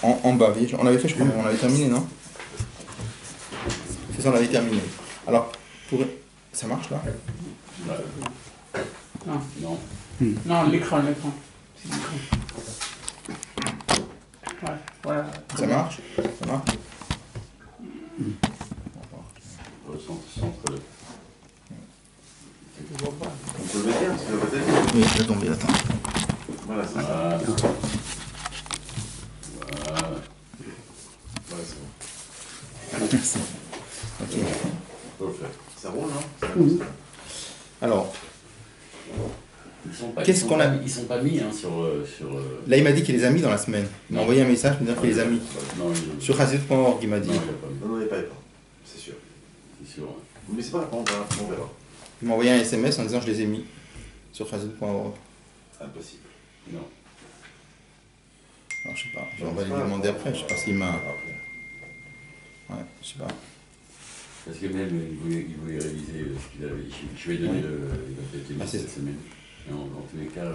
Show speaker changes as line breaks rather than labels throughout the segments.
En bas, on l'avait fait, je crois, on l'avait terminé, non? C'est ça, on l'avait terminé. Alors, ça marche là?
Non, non. Non, l'écran. C'est l'écran. Ouais, voilà.
Ça marche? Ça marche?
Centre-le.
Je vois pas.
On peut le mettre, parce que peut-être.
Oui, il va tomber, attends.
Voilà, c'est ça. Voilà. Ouais, c'est bon.
Ok.
Parfait. Ça roule, non?
Oui.
Alors,
Ils sont pas mis hein, sur.
là, il m'a dit qu'il les a mis dans la semaine. Il m'a envoyé un message me disant qu'il les a mis.
Non,
Sur Hazit.org, il m'a dit.
Non, il a pas mis.
Non, non, il n'y a pas. C'est sûr.
C'est sûr. Ouais.
Mais c'est pas grave, on verra.
Il m'a envoyé un SMS en disant je les ai mis sur Hazit.org.
Impossible.
Non.
Alors, je sais pas, on va lui demander après, je sais pas s'il m'a. Ouais, je sais pas.
Parce que même, il voulait réviser ce qu'il avait. Je vais donner le. Il a peut-être aimé cette semaine. Mais en tous les cas,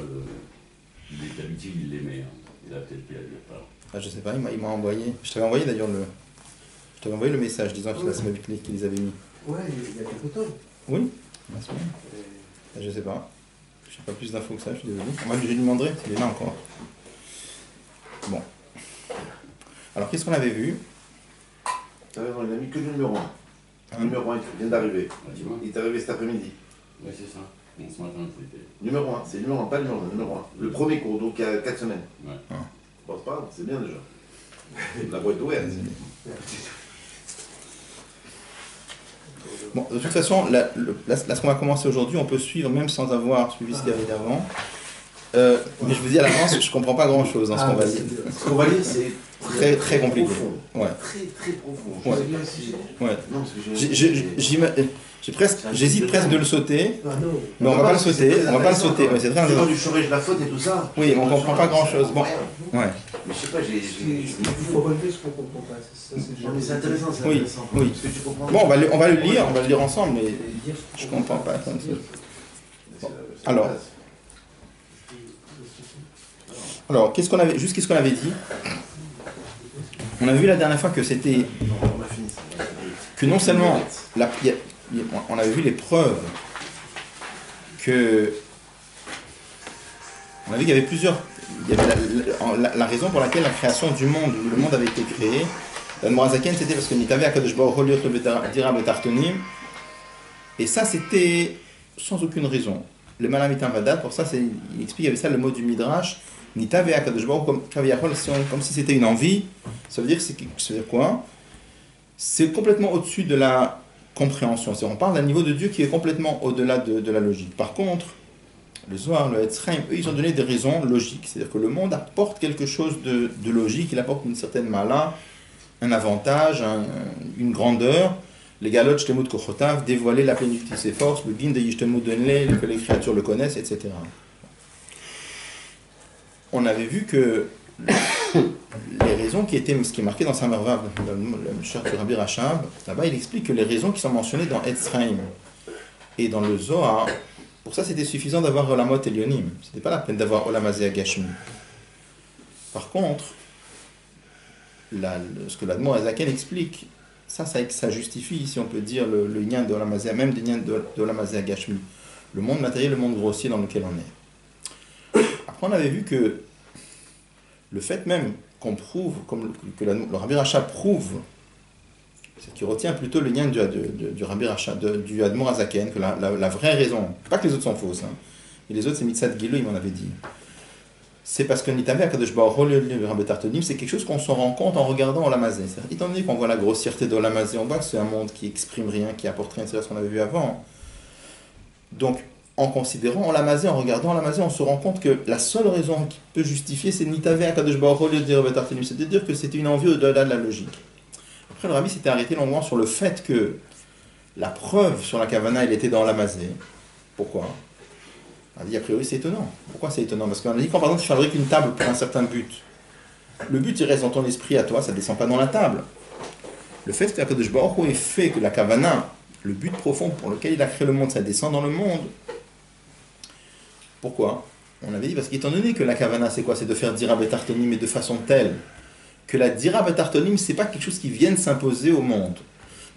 d'habitude, il l'aimait. Hein. Il a peut-être qu'il a dit pas.
Ah, je sais pas, il m'a envoyé. Je t'avais envoyé d'ailleurs le. Je t'avais envoyé le message disant qu'il les avait mis.
Ouais, il y a quelque temps.
Oui, la semaine. Je sais pas. Je n'ai pas plus d'infos que ça, je suis désolé. Moi, je lui demanderai s'il est là encore. Bon. Alors, qu'est-ce qu'on avait vu?
T'as raison, il n'a mis que le numéro 1. Le numéro 1, il vient d'arriver.
Dis-moi.
Il est arrivé cet après-midi.
Oui, c'est ça. Bon, ce matin, c'était.
Numéro 1, c'est le numéro 1, pas le numéro 1, le numéro 1. Le premier cours, donc il y a 4 semaines.
Ouais.
Bon, c'est pas grave, c'est bien déjà. La boîte ouverte.
Bon, de toute façon, là, ce qu'on va commencer aujourd'hui, on peut suivre même sans avoir suivi ce qu'il y avait d'avant. Mais je vous dis à l'avance, je ne comprends pas grand-chose dans ce qu'on va lire.
Ce qu'on va lire, c'est
très, très compliqué.
Profond.
Ouais.
Très profond.
Ouais.
Ouais. Non, parce que
j'hésite presque de le sauter,
Ah non.
mais on va pas le sauter. On va pas le sauter. Ouais, c'est très
quand
intéressant.
du chômage, la faute et tout ça.
Oui, on comprend pas grand-chose. Bon, ouais.
Mais je sais pas,
Il faut relever ce qu'on comprend pas. Ça, c'est
Non, mais c'est intéressant, c'est
Oui,
intéressant.
oui.
Parce que tu comprends.
Bon, on va le lire ensemble, mais je comprends pas comme ça.
Bon.
Alors, qu'est-ce qu'on avait dit? On a vu la dernière fois que c'était
On a fini.
que non seulement on avait vu les preuves que on a vu qu'il y avait plusieurs. Il y avait la raison pour laquelle la création du monde, le monde avait été créé. L'Admorazaken, c'était parce que Nitave Akadosh Baruch Hu liot lo dira betartonim. Et ça, c'était sans aucune raison. Le Malamitam Vadat, pour ça, il explique avec ça le mot du Midrash. Nitave Akadosh Baruch Hu, comme si c'était une envie. Ça veut dire quoi? C'est complètement au-dessus de la compréhension. On parle d'un niveau de Dieu qui est complètement au-delà de la logique. Par contre, le Zohar, le Etzraim, eux, ils ont donné des raisons logiques. C'est-à-dire que le monde apporte quelque chose de logique, il apporte une certaine mala, un avantage, une grandeur. Les galotes, Shtemut Kochotav, dévoiler la plénitude de ses forces, le din de Yishtemut Denle, que les créatures le connaissent, etc. On avait vu que les raisons qui étaient, ce qui est marqué dans Samervav, le cher du Rabbi Rachab, là-bas, il explique que les raisons qui sont mentionnées dans Etzraim et dans le Zohar, pour ça, c'était suffisant d'avoir Olamot Elionim. Ce n'était pas la peine d'avoir Olamazé Agashmi. Par contre, ce que l'Admor Azaken explique, ça justifie, si on peut dire, le lien de Olamazé, même le lien de Olamazé Agashmi. Le monde matériel, le monde grossier dans lequel on est. Après, on avait vu que le fait même qu'on prouve, que le Rabbi Rachab prouve, c'est qu'il retient plutôt le lien du Rabbi Rachab, du Admor Azaken, que la vraie raison, pas que les autres sont fausses, hein, et les autres c'est Mitzad Gilo, il m'en avait dit. C'est parce que Nitave Akadosh Baruch Hu le Rabbi Tartonim, c'est quelque chose qu'on s'en rend compte en regardant Olamazé. Étant donné qu'on voit la grossièreté d'Olamazé, on voit que c'est un monde qui exprime rien, qui apporte rien, c'est ce qu'on avait vu avant. Donc, en considérant Olamazé, en regardant Olamazé, on se rend compte que la seule raison qui peut justifier, c'est Nitave Akadosh Baruch Hu le Rabbi Tartonim, c'est-à-dire que c'était une envie au-delà de la logique. Après, le Rabbi s'était arrêté longuement sur le fait que la preuve sur la Kavana, elle était dans Olamazé. Pourquoi? On a dit, a priori, c'est étonnant. Pourquoi c'est étonnant? Parce qu'on a dit, quand par exemple, tu fabriques une table pour un certain but, le but, il reste dans ton esprit à toi, ça ne descend pas dans la table. Le fait qu'Akadosh Baruch Hu ait fait que la Kavana, le but profond pour lequel il a créé le monde, ça descend dans le monde. Pourquoi? On avait dit, parce qu'étant donné que la kavana, c'est quoi? C'est de faire dira betartonim, mais de façon telle que la dira betartonim, c'est pas quelque chose qui vienne s'imposer au monde,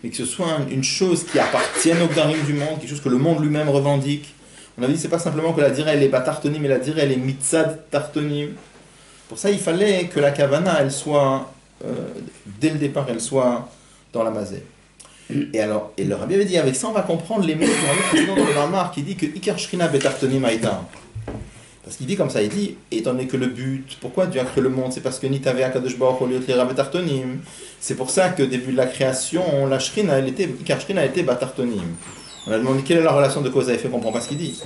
mais que ce soit une chose qui appartienne au gdarim du monde, quelque chose que le monde lui-même revendique. On avait dit, c'est pas simplement que la dira, elle est batartonim, mais la dira, elle est mitzad tartonim. Pour ça, il fallait que la kavana, elle soit, dès le départ, elle soit dans la mazé. Et alors, et le Rabbi avait dit, avec ça, on va comprendre les mots du Rabbi président dans le Ramar qui dit que Ikar Shrina betartonim aïta. Parce qu'il dit comme ça, il dit, étant donné que le but, pourquoi Dieu a créé le monde? C'est parce que Nitave Akadosh Baruch Hu liot lera betartonim. C'est pour ça qu'au début de la création, la Shrina, Ikar Shrina était batartonim. On a demandé quelle est la relation de cause à effet, on ne comprend pas ce qu'il dit.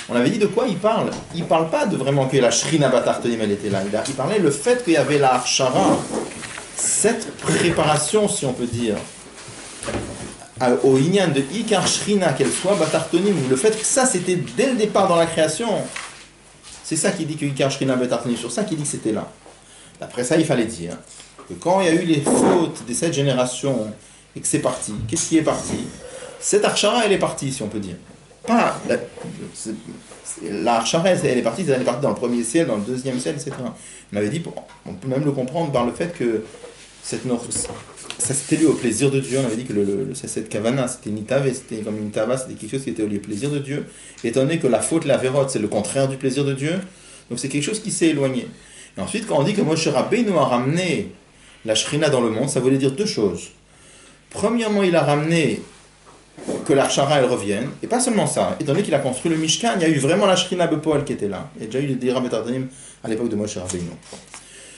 On avait dit de quoi il parle. Il ne parle pas de vraiment que la Shrina batartonim, elle était là. Il parlait le fait qu'il y avait la Arshara, cette préparation, si on peut dire, au Inyan de Ikar Shrina, qu'elle soit batartonim, le fait que ça c'était dès le départ dans la création, c'est ça qui dit que Ikar Shrina batartonim, sur ça qui dit que c'était là. D'après ça, il fallait dire que quand il y a eu les fautes de cette génération et que c'est parti, qu'est-ce qui est parti? Cette Arshara, elle est partie, si on peut dire. Pas la Arshara, elle est partie dans le premier ciel, dans le deuxième ciel, etc. On avait dit, on peut même le comprendre par le fait que ça c'était lié au plaisir de Dieu. On avait dit que cette kavana, c'était nitave, c'était comme une tava, c'était quelque chose qui était lié au plaisir de Dieu. Étant donné que la faute, la vérote, c'est le contraire du plaisir de Dieu, donc c'est quelque chose qui s'est éloigné. Et ensuite, quand on dit que Moshe Rabbeinu a ramené la Shrina dans le monde, ça voulait dire deux choses. Premièrement, il a ramené que l'Arshara elle revienne, et pas seulement ça, étant donné qu'il a construit le Mishkan, il y a eu vraiment la Shrina Bepol qui était là. Il y a déjà eu les Dira Betartonim à l'époque de Moshe Rabbeinu.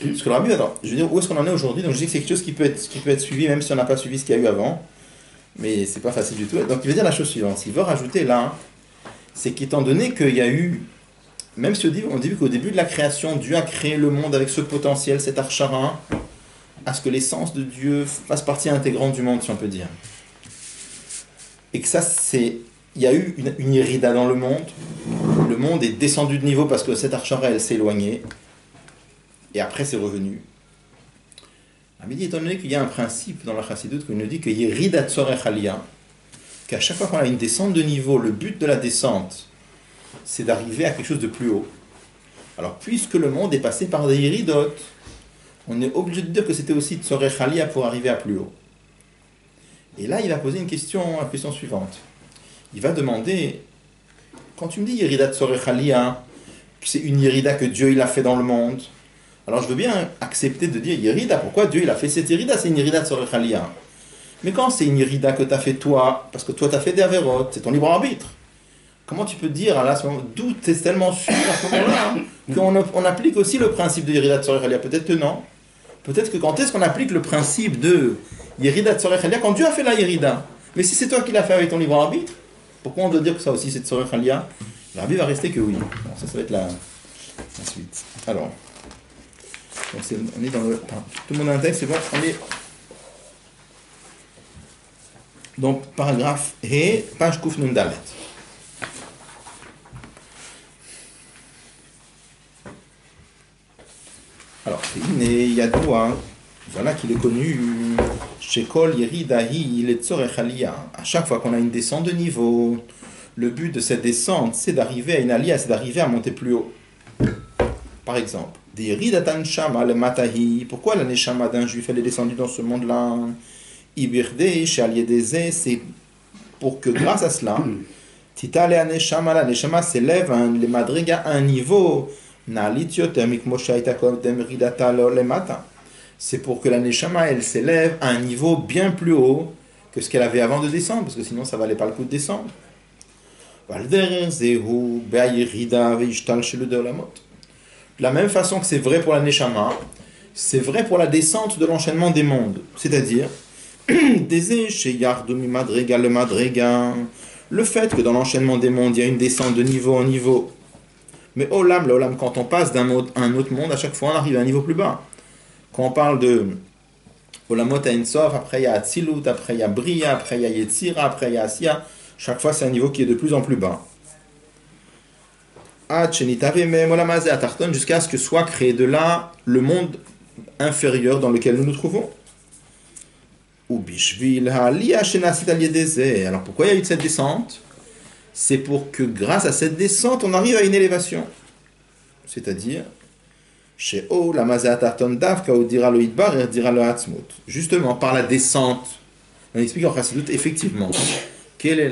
Parce que le Rabbi, attends, je veux dire, où est-ce qu'on en est aujourd'hui? Donc je dis que c'est quelque chose qui peut être suivi, même si on n'a pas suivi ce qu'il y a eu avant, mais c'est pas facile du tout. Donc il veut dire la chose suivante, il veut rajouter là, c'est qu'étant donné qu'il y a eu, même si on dit qu'au début de la création, Dieu a créé le monde avec ce potentiel, cet Arshara, à ce que l'essence de Dieu fasse partie intégrante du monde, si on peut dire. Et que ça, il y a eu une irrida dans le monde est descendu de niveau parce que cette Arshara, elle s'est éloignée, et après c'est revenu. Mais étant donné qu'il y a un principe dans la Chassidoute qui nous dit que Yerida Tzorech Aliyah, qu'à chaque fois qu'on a une descente de niveau, le but de la descente, c'est d'arriver à quelque chose de plus haut. Alors, puisque le monde est passé par des Yeridot, on est obligé de dire que c'était aussi Tzorech Aliyah pour arriver à plus haut. Et là, il va poser la question suivante. Il va demander, quand tu me dis Yerida Tzorech Aliyah, que c'est une Yerida que Dieu il a fait dans le monde, alors je veux bien accepter de dire Yerida, pourquoi Dieu il a fait cette Yerida? C'est une Yerida Tzorech Aliyah. Mais quand c'est une Yerida que tu as fait toi, parce que toi tu as fait des Averot, c'est ton libre arbitre, comment tu peux dire à ce moment, d'où tu es tellement sûr à ce moment-là qu'on applique aussi le principe de Yerida Tzorech Aliyah? Peut-être que non. Peut-être que quand est-ce qu'on applique le principe de Yerida Tzorech Aliyah? Quand Dieu a fait la Yerida. Mais si c'est toi qui l'as fait avec ton libre arbitre, pourquoi on doit dire que ça aussi c'est Tzorech Aliyah? Le Rabbi va rester que oui. Bon, ça va être la suite. Alors, donc on est dans le... Enfin, tout le monde a un texte, c'est bon, on est... Donc, paragraphe He, page Kuf Nun Dalet. Alors, il y a Doua, voilà qu'il est connu, Shekol Yeridahi, il est Tzorech Aliyah. À chaque fois qu'on a une descente de niveau, le but de cette descente, c'est d'arriver à une aliyah, c'est d'arriver à monter plus haut. Par exemple, Yeridatan Shama le Matahi, pourquoi la Neshama d'un juif elle est descendue dans ce monde-là? Ibirde, Shaliedeze, c'est pour que grâce à cela, Tita le Neshama, la Neshama s'élève le Madriga à un niveau. C'est pour que la Neshama elle s'élève à un niveau bien plus haut que ce qu'elle avait avant de descendre, parce que sinon ça valait pas le coup de descendre. De la même façon que c'est vrai pour la Neshama, c'est vrai pour la descente de l'enchaînement des mondes, c'est-à-dire le fait que dans l'enchaînement des mondes il y a une descente de niveau en niveau. Mais Olam, quand on passe d'un un autre monde, à chaque fois on arrive à un niveau plus bas. Quand on parle de Olamot Ein-Sof, après il y a Atzilut, après il y a Bria, après il y a Yetzira, après il y a Asiya, chaque fois c'est un niveau qui est de plus en plus bas. Jusqu'à ce que soit créé de là le monde inférieur dans lequel nous nous trouvons. Alors pourquoi il y a eu cette descente? C'est pour que grâce à cette descente, on arrive à une élévation. c'est-à-dire chez O, la mazéa tarton davka ou dira le idbar et dira le hatzmut. Justement, par la descente, on explique en Chassidut, effectivement, quelle est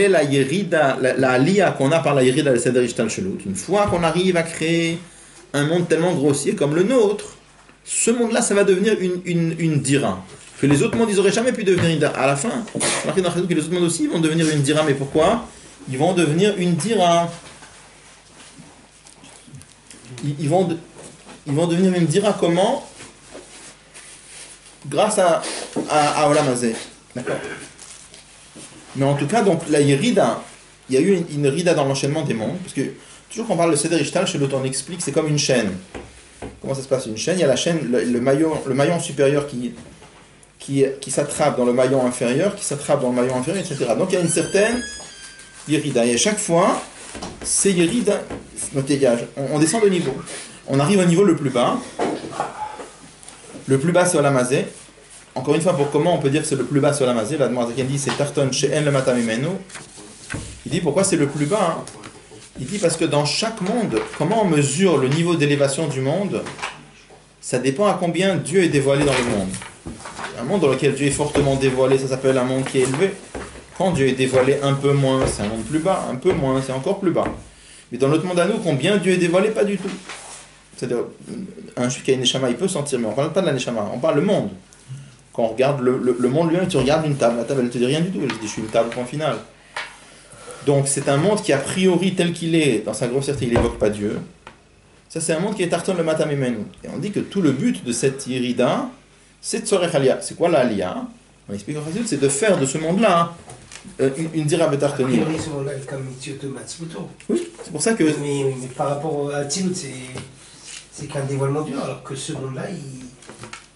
la yérida, la aliyah qu'on a par la yérida de Seder Ishtalshelut. Une fois qu'on arrive à créer un monde tellement grossier comme le nôtre, ce monde-là, ça va devenir une dira. Que les autres mondes, ils n'auraient jamais pu devenir une dira. À la fin, on marque dans Chassidut que les autres mondes aussi vont devenir une dira. Mais pourquoi? Ils vont devenir une dira. Ils vont devenir une dira comment? Grâce à Olam Hazé. D'accord. Mais en tout cas, donc la Yerida, il y a eu une Rida dans l'enchaînement des mondes, parce que toujours quand on parle de Seder Ishtal, chez l'autre on explique, c'est comme une chaîne. Comment ça se passe une chaîne? Il y a la chaîne, le maillon supérieur qui s'attrape dans le maillon inférieur, qui s'attrape dans le maillon inférieur, etc. Donc il y a une certaine Yerida. Et à chaque fois, c'est Yerida, notez gage, on descend de niveau. On arrive au niveau le plus bas. Le plus bas c'est Olam Hazé. Encore une fois, pour comment on peut dire que c'est le plus bas sur Olam Hazé, l'Admor Zaken dit c'est Tarton She'en le Matamimenu. Il dit pourquoi c'est le plus bas, hein? Il dit parce que dans chaque monde, comment on mesure le niveau d'élévation du monde? Ça dépend à combien Dieu est dévoilé dans le monde. Un monde dans lequel Dieu est fortement dévoilé, ça s'appelle un monde qui est élevé. Quand Dieu est dévoilé un peu moins, c'est un monde plus bas, un peu moins, c'est encore plus bas. Mais dans notre monde à nous, combien Dieu est dévoilé? Pas du tout. C'est-à-dire, un juif qui a une neshama, il peut sentir, mais on ne parle pas de la neshama, on parle le monde. Quand on regarde le monde lui-même, tu regardes une table, la table elle ne te dit rien du tout, elle te dit je suis une table, point final. Donc c'est un monde qui a priori tel qu'il est, dans sa grossièreté, il n'évoque pas Dieu. Ça c'est un monde qui est Tarton le Matam Imenu. Et on dit que tout le but de cette Yerida, c'est de Tzorech Aliyah. C'est quoi la Aliyah? On explique en fait, c'est de faire de ce monde-là une dira betartonim.
Ce monde-là est comme Mitioto Matsumoto.
Oui, c'est pour ça que...
Mais par rapport à Tilut, c'est qu'un dévoilement de Dieu, alors que ce monde-là,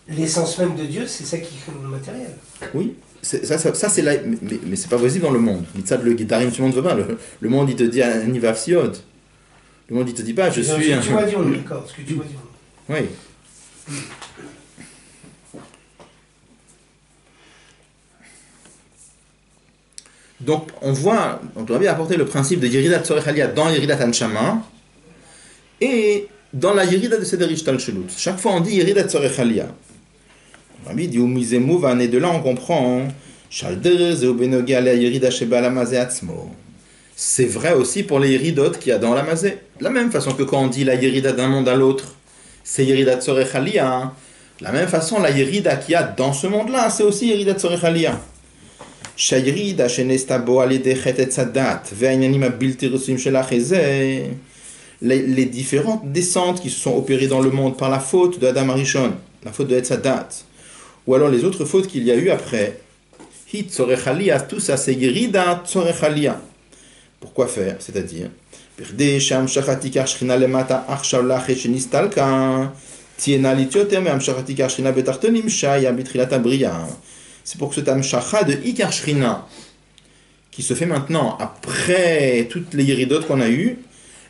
l'essence même de Dieu, c'est ça qui crée le matériel.
Oui, ça c'est là, mais c'est pas possible dans le monde. Mitzad le guitarim, tout le monde veut pas. Le monde il te dit un Nivavsiod. Le monde il te dit pas je suis.
Ce que tu m'as dit, on est d'accord. Ce que tu m'as dit.
Oui. Donc on voit, on doit bien apporter le principe de Yeridat Tzorech Aliyah dans Yeridat Anshama et dans la Yerida de Seder Ishtalshelut. Chaque fois on dit Yeridat Tzorech Aliyah. Rabbi dit et de là on comprend c'est vrai aussi pour les Yeridot qu'il y a dans Olam Hazé. De la même façon que quand on dit la Yerida d'un monde à l'autre, c'est Yeridat Tzorech Aliyah. De la même façon, la Yerida qu'il y a dans ce monde-là, c'est aussi Yeridat Tzorech Aliyah. Les différentes descentes qui se sont opérées dans le monde par la faute de Adam Arishon, la faute de Etzadat, ou alors les autres fautes qu'il y a eu après, Hit Tzorech Aliyah, tout ça c'est Yerida Tzorech Aliyah. Pourquoi faire? C'est-à-dire, c'est pour que cette Amshacha de Ikar Shrina, qui se fait maintenant après toutes les Yeridot qu'on a eues,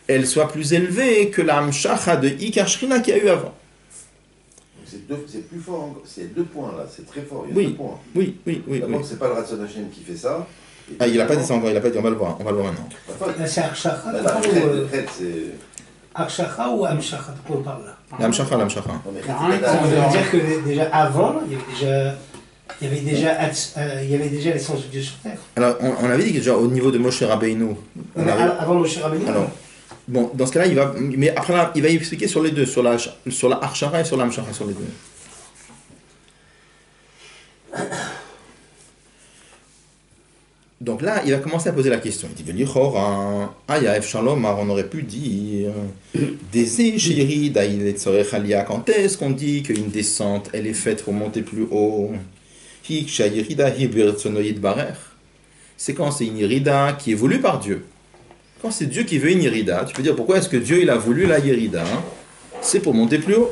elle soit plus élevée que la Amshacha de Ikar Shrina qu'il y a eu avant.
C'est plus fort, c'est 2 points là, c'est très fort, il y a
oui,
2 points.
Oui.
D'abord, c'est pas le Ratzon Hashem qui fait ça.
Ah, il n'a pas dit ça encore, il n'a pas dit, on va le voir maintenant.
C'est Arshacha ou Amshacha, de quoi on parle là?
L'Amshacha.
Ça veut dire que déjà avant, il y avait déjà l'essence de Dieu sur terre.
Alors, on avait dit que déjà au niveau de Moshe Rabbeinu.
Avant Moshe Rabbeinu.
Alors, bon, dans ce cas-là, mais après là, il va expliquer sur les deux, sur la Arshara et sur l'Amshacha, sur les deux. Donc là, il va commencer à poser la question. Il dit, on aurait pu dire, quand est-ce qu'on dit qu'une descente, elle est faite pour monter plus haut? C'est quand c'est une Yerida qui est voulue par Dieu. Quand c'est Dieu qui veut une Yerida, tu peux dire pourquoi est-ce que Dieu il a voulu la Yerida? C'est pour monter plus haut.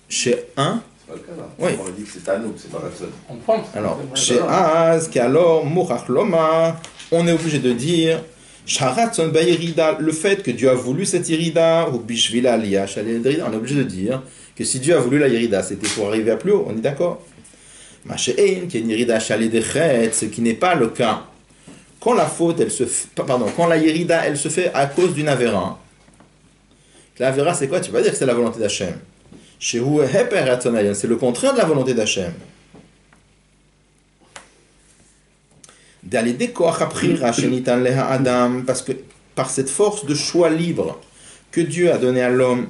Chez un.
C'est pas le cas là.
Oui.
On dit que c'est à nous, c'est pas Ratzon.
On pense.
Alors, chez Az, qu'alors, Mourach Loma, on est obligé de dire, Sharatson Bayerida, le fait que Dieu a voulu cette Yerida, ou Bishvila Aliyah, on est obligé de dire que si Dieu a voulu la Yerida, c'était pour arriver à plus haut, on est d'accord? Machéen, qui est une Yerida Chaledechet, ce qui n'est pas le cas quand la faute, quand la Yerida, elle se fait à cause d'une Avera, la Avera, c'est quoi? Tu vas dire que c'est la volonté d'Hachem. C'est le contraire de la volonté d'Hachem. Parce que par cette force de choix libre que Dieu a donné à l'homme,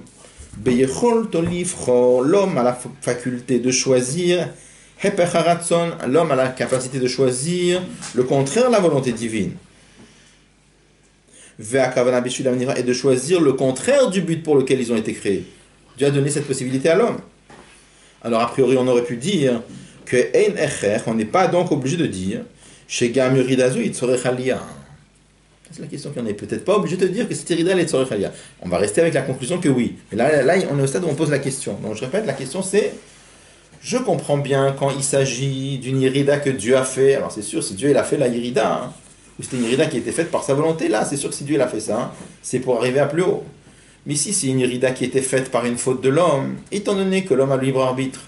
l'homme a la faculté de choisir, l'homme a la capacité de choisir le contraire de la volonté divine. Et de choisir le contraire du but pour lequel ils ont été créés. Dieu a donné cette possibilité à l'homme. Alors a priori on aurait pu dire que on n'est pas donc obligé de dire chez Gamuridazu Itzorech Aliyah. C'est la question qu'on n'est peut-être pas obligé de dire que c'est Irida et Itzorech Aliyah. On va rester avec la conclusion que oui. Mais là on est au stade où on pose la question. Donc je répète, la question c'est, je comprends bien quand il s'agit d'une Irida que Dieu a fait. Alors c'est sûr, si Dieu il a fait la Irida, ou c'était une Irida qui a été faite par sa volonté, là c'est sûr que si Dieu il a fait ça, c'est pour arriver à plus haut. Mais ici c'est une Irida qui a été faite par une faute de l'homme, étant donné que l'homme a le libre arbitre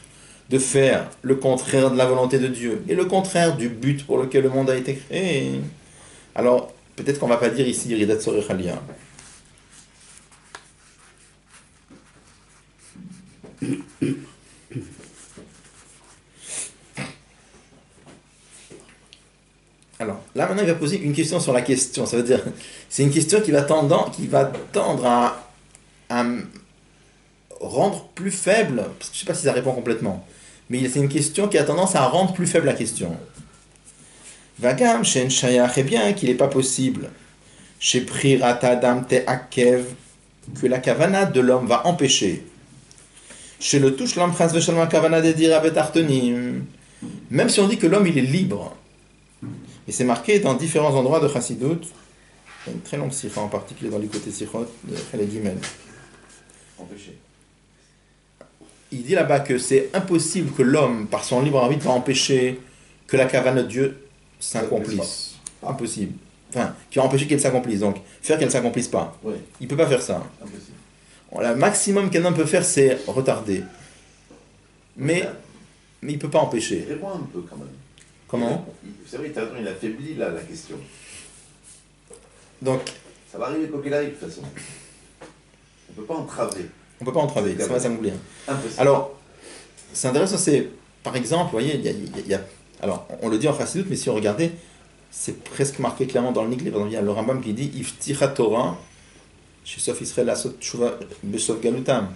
de faire le contraire de la volonté de Dieu et le contraire du but pour lequel le monde a été créé. Alors, peut-être qu'on ne va pas dire ici Iridat Tzorech Aliyah. Alors, là maintenant il va poser une question sur la question. Ça veut dire, c'est une question qui va tendre à rendre plus faible, parce que je ne sais pas si ça répond complètement, mais c'est une question qui a tendance à rendre plus faible la question. Vagam shen shayach, bien qu'il n'est pas possible chez prirat adam te akev que la kavana de l'homme va empêcher chez le touche l'empras veshalma kavana de dire abetartonim, même si on dit que l'homme il est libre, et c'est marqué dans différents endroits de Chassidut. Il y a une très longue sikha en particulier dans les côtés sikhot de Khaled Gimel.
Empêché.
Il dit là-bas que c'est impossible que l'homme, par son libre arbitre, va empêcher que la kavana de Dieu s'accomplisse. Impossible. Enfin, qui va empêcher qu'elle s'accomplisse. Donc, faire qu'elle ne s'accomplisse pas.
Oui.
Il ne peut pas faire ça.
Impossible.
Le maximum qu'un homme peut faire, c'est retarder. Mais il ne peut pas empêcher.
Réponds un peu quand même.
Comment?
C'est vrai, il affaiblit là, la question.
Donc,
ça va arriver quoi qu'il arrive de toute façon. On ne peut pas entraver.
On ne peut pas entraver, c'est pas ça m'oublie.
Impossible.
Alors, c'est intéressant, c'est, par exemple, vous voyez, il y a alors, on le dit en Chassidut, mais si on regardait, c'est presque marqué clairement dans le Nigli. Par exemple, il y a le Rambam qui dit Ifticha Torah, chez Sof Israël, Asot Tshuva Besov Galutam.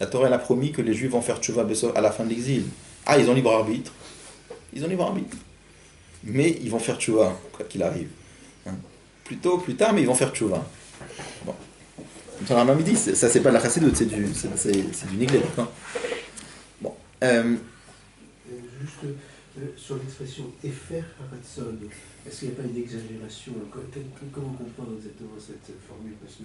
La Torah, elle a promis que les Juifs vont faire Tshuva Besov à la fin de l'exil. Ah, ils ont libre arbitre. Ils ont libre arbitre. Mais ils vont faire Tshuva, quoi qu'il arrive. Plus tôt, plus tard, mais ils vont faire Tshuva. Bon. Comme ça, le Rambam dit, ça c'est pas de la Chassidut, c'est du Nigli. Bon.
Juste sur l'expression Efer Haratzon, est-ce qu'il n'y a pas une exagération? Comment comprendre exactement cette formule? Parce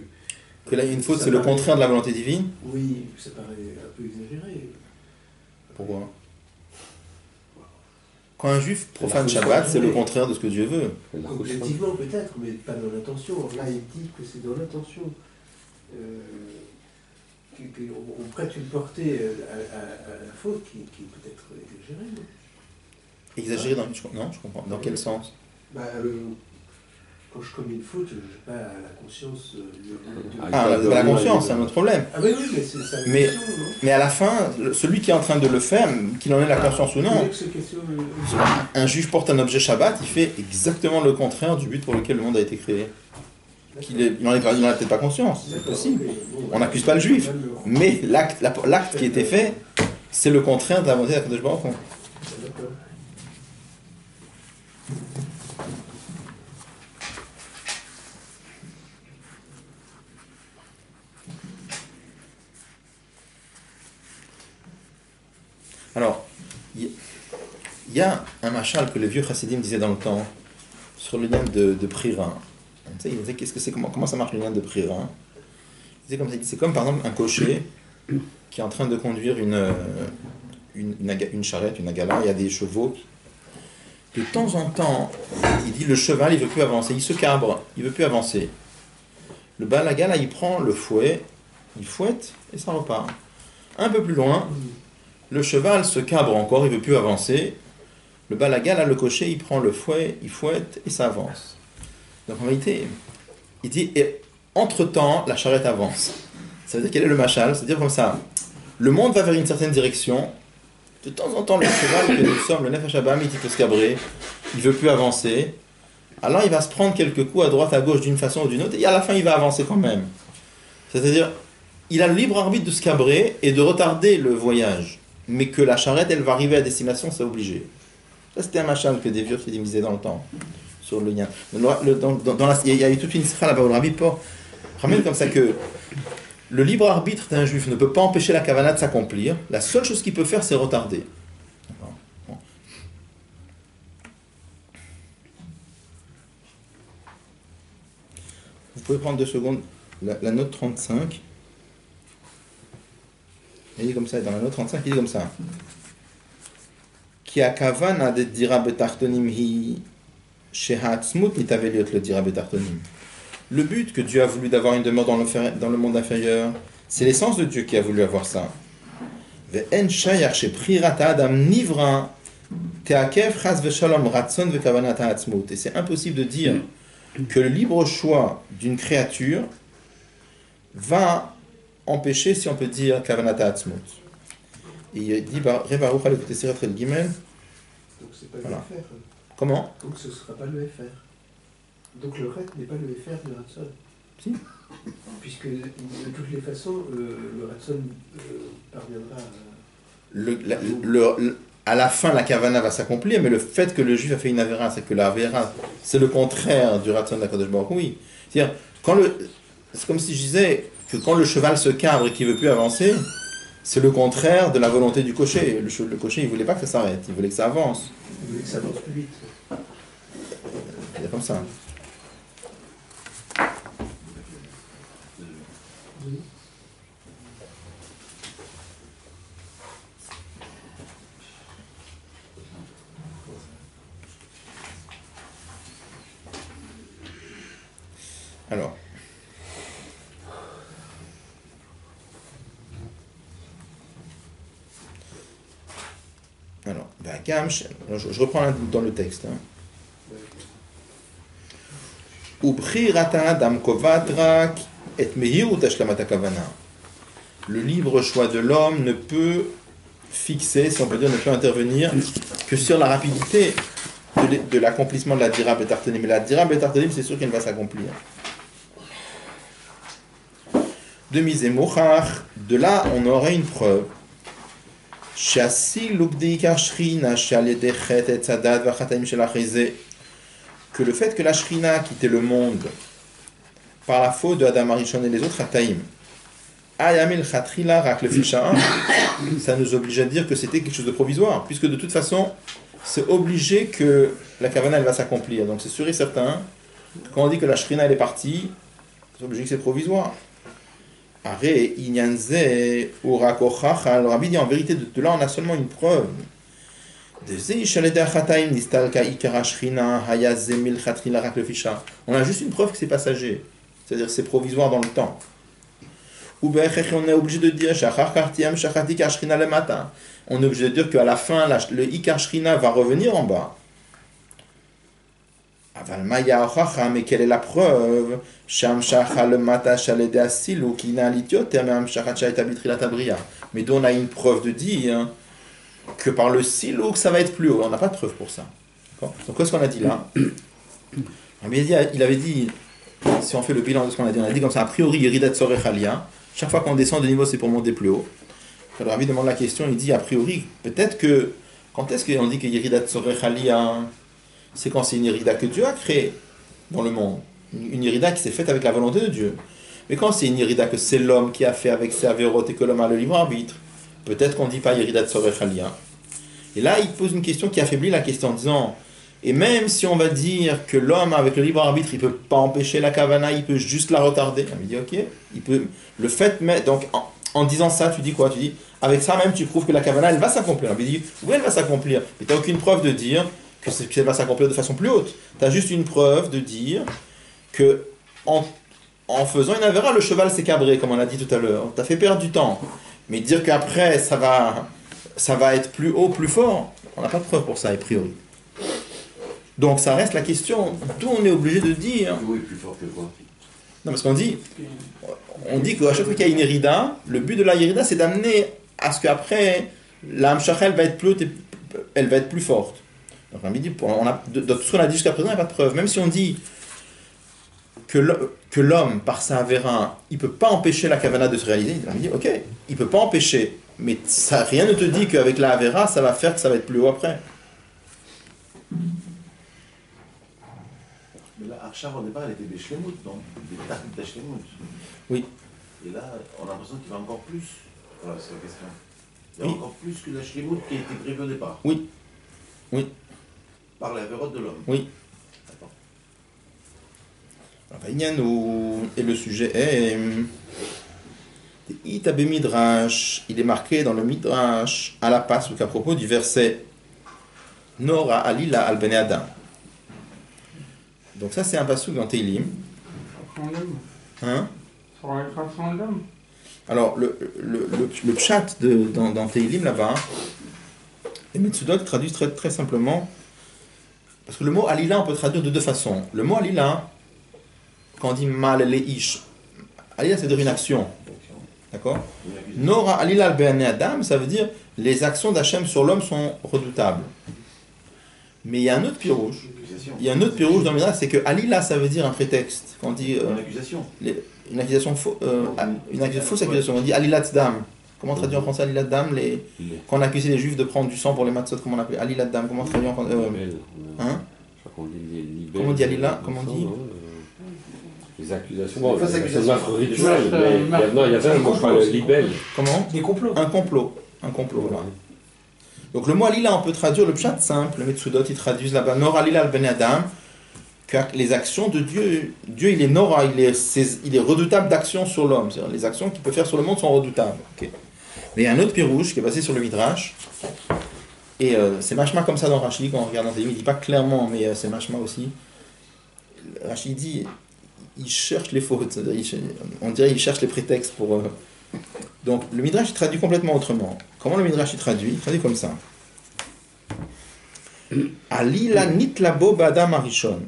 que
là, une faute, c'est le contraire de la volonté divine?
Oui, ça paraît un peu exagéré.
Pourquoi? Quand un juif profane Shabbat, c'est le contraire de ce que Dieu veut.
Objectivement peut-être, mais pas dans l'intention. Là, il dit que c'est dans l'intention. On prête une portée à la faute qui est peut-être exagérée. Non,
exagérée dans... Non, je comprends. Dans quel sens?
Quand je commets une faute, je n'ai pas la conscience...
la conscience, c'est un autre problème.
Ah oui, mais c'est ça.
Mais à la fin, celui qui est en train de le faire, qu'il en ait la conscience ou non, un juif porte un objet Shabbat, il fait exactement le contraire du but pour lequel le monde a été créé. Il n'en a peut-être pas conscience, c'est possible. On n'accuse pas le juif. Mais l'acte qui a été fait, c'est le contraire de la volonté d'Akadosh Baruch Hu. Alors, il y a un machal que les vieux chassidim disaient dans le temps sur le lien de Prira. Ils disaient qu'est-ce que c'est, comment ça marche le lien de Prira. Ils disaient comme ça, c'est comme par exemple un cocher qui est en train de conduire une charrette, une agala, il y a des chevaux. De temps en temps, il dit le cheval il veut plus avancer, il se cabre, il veut plus avancer. Le balagala il prend le fouet, il fouette et ça repart. Un peu plus loin, le cheval se cabre encore, il ne veut plus avancer. Le balaga, là, le cocher, il prend le fouet, il fouette et ça avance. Donc en réalité, il dit, et entre-temps, la charrette avance. Ça veut dire quel est le machal? C'est-à-dire comme ça, le monde va vers une certaine direction. De temps en temps, le cheval que nous sommes, le Nefesh Abba, il peut se cabrer, il ne veut plus avancer. Alors il va se prendre quelques coups à droite, à gauche, d'une façon ou d'une autre, et à la fin, il va avancer quand même. C'est-à-dire, il a le libre arbitre de se cabrer et de retarder le voyage. Mais que la charrette, elle va arriver à destination, c'est obligé. Ça, c'était un machal que des vieux qui misaient dans le temps, sur le lien. Il y a eu toute une sikha là-bas où le rabbi ramène comme ça que le libre arbitre d'un juif ne peut pas empêcher la kavana de s'accomplir. La seule chose qu'il peut faire, c'est retarder. Bon. Vous pouvez prendre 2 secondes la note 35. Il dit comme ça, dans la note 35, il dit comme ça. Ki akavana de dira betartonim hi shehatzmut nitaveliot le dira betartonim. Le but que Dieu a voulu d'avoir une demeure dans le monde inférieur, c'est l'essence de Dieu qui a voulu avoir ça. Et c'est impossible de dire que le libre choix d'une créature va empêcher, si on peut dire, kavanata atzmut. Et il dit, Rebaruch al écoutez Sirat el Gimel.
Donc c'est pas
Voilà.
le FR.
Comment?
Donc ce ne sera pas le FR. Donc le RET n'est pas le FR de Ratson.
Si.
Puisque de toutes les façons, le Ratson parviendra
à la fin, la kavana va s'accomplir, mais le fait que le juif a fait une avéra, c'est que la avéra, c'est le contraire du Ratson d'Akadosh Baruch Hu. Oui. C'est-à-dire, c'est comme si je disais que quand le cheval se cabre et qu'il ne veut plus avancer, c'est le contraire de la volonté du cocher. Le cocher, il ne voulait pas que ça s'arrête, il voulait que ça avance.
Il voulait que ça avance plus vite.
C'est comme ça. Alors, je reprends dans le texte. Le libre choix de l'homme ne peut fixer, si on peut dire, ne peut intervenir que sur la rapidité de l'accomplissement de la dira betartonim. Mais la dira betartonim, c'est sûr qu'elle va s'accomplir. De là, on aurait une preuve. Que le fait que la Shrina quittait le monde par la faute de Adam Arishon et les autres Hataim, ça nous oblige à dire que c'était quelque chose de provisoire, puisque de toute façon, c'est obligé que la Kavana elle va s'accomplir. Donc c'est sûr et certain que quand on dit que la Shrina elle est partie, c'est obligé que c'est provisoire. Le Rabbi dit en vérité, de là on a seulement une preuve. On a juste une preuve que c'est passager, c'est-à-dire que c'est provisoire dans le temps. On est obligé de dire on est obligé de dire qu'à la fin le Ikar Shrina va revenir en bas. Mais quelle est la preuve? Mais dont on a une preuve de dire que par le silo que ça va être plus haut. On n'a pas de preuve pour ça. D'accord? Donc qu'est-ce qu'on a dit là? Il avait dit, si on fait le bilan de ce qu'on a dit, on a dit comme ça, a priori, Yeridat Sorechalia, chaque fois qu'on descend de niveau, c'est pour monter plus haut. Quand le Rabbi demande la question, il dit, a priori, peut-être que, quand est-ce qu'on dit que Yeridat Sorechalia, c'est quand c'est une Yerida que Dieu a créée dans le monde. Une Yerida qui s'est faite avec la volonté de Dieu. Mais quand c'est une Yerida que c'est l'homme qui a fait avec ses avérotes et que l'homme a le libre arbitre, peut-être qu'on ne dit pas Yerida de Sorechalia. Et là, il pose une question qui affaiblit la question en disant, et même si on va dire que l'homme avec le libre arbitre, il ne peut pas empêcher la kavana, il peut juste la retarder. On lui dit, ok, il peut. Le fait, mais, donc en disant ça, tu dis quoi? Tu dis, avec ça même, tu prouves que la kavana, elle va s'accomplir. On lui dit, oui, elle va s'accomplir. Mais tu n'as aucune preuve de dire qu'elle va s'accomplir de façon plus haute. Tu as juste une preuve de dire que en faisant une avéra, le cheval s'est cabré, comme on a dit tout à l'heure. Tu as fait perdre du temps. Mais dire qu'après, ça va être plus haut, plus fort, on n'a pas de preuve pour ça, a priori. Donc ça reste la question d'où on est obligé de dire.
L'eau est plus fort que quoi?
Non, parce qu'on dit qu'à chaque fois qu'il y a une hérida, le but de la hérida, c'est d'amener à ce qu'après, la hamshacha, elle va être plus forte. Donc on dit, de tout ce qu'on a dit jusqu'à présent, il n'y a pas de preuve. Même si on dit que l'homme, par sa avéra, il ne peut pas empêcher la kavana de se réaliser, on dit, ok, il ne peut pas empêcher, mais ça, rien ne te dit qu'avec la avéra, ça va faire que ça va être plus haut après.
Mais là, Archar, au départ, elle était des Shlemut, donc des tarifs de Shlemut.
Oui.
Et là, on a l'impression qu'il va encore plus. Voilà, c'est la question. Il y a
Oui.
encore plus que la Shlemut qui a été prévue au départ.
Oui. Oui.
Par la vérote de l'homme.
Oui.
D'accord.
Et le sujet est Itabe Midrash, il est marqué dans le Midrash à la passe à propos du verset Nora Alila al Bene Adam. Donc ça c'est un passouk dans Teilim. Hein? Alors le pshat dans Teilim là-bas, les Metsudot traduisent très, très simplement, parce que le mot Alila on peut traduire de deux façons. Le mot Alila, quand on dit mal les ish, Alila c'est dire une action. D'accord? Nora Alila al Bene Adam, ça veut dire les actions d'Hachem sur l'homme sont redoutables. Mais il y a un autre pirouge. Il y a un autre pirouge dans le Midrash, c'est que Alila ça veut dire un prétexte. Quand on dit
Une accusation.
une accusation fausse accusation. On dit Alilat Dam. Comment traduire en français Alilat Dam quand on accusait les juifs de prendre du sang pour les matzot, comment on appelait Alilat Dam, comment traduire en français hein? Comment on dit Alila? Comment on dit
les accusations.
Bon,
C'est un affre rituel, mais il y avait un mot, je parle libelle.
Comment?
Des complots.
Un complot, voilà. Donc le mot Alila, on peut traduire le pshat simple, le Metsudot, ils traduisent là-bas Nora Alila al Bene Adam, que les actions de Dieu, Dieu il est Nora, il est redoutable d'action sur l'homme. C'est-à-dire les actions qu'il peut faire sur le monde sont redoutables. Okay. Mais il y a un autre pirouge qui est passé sur le Midrash, et c'est machma comme ça dans Rashi, quand on regarde dans Teilim, il ne dit pas clairement, mais c'est machma aussi. Rashi dit, il cherche les fautes, on dirait qu'il cherche les prétextes pour... Donc le Midrash il traduit complètement autrement. Comment le Midrash il traduit? Il traduit comme ça. Alila nitlabo b'adam arishon.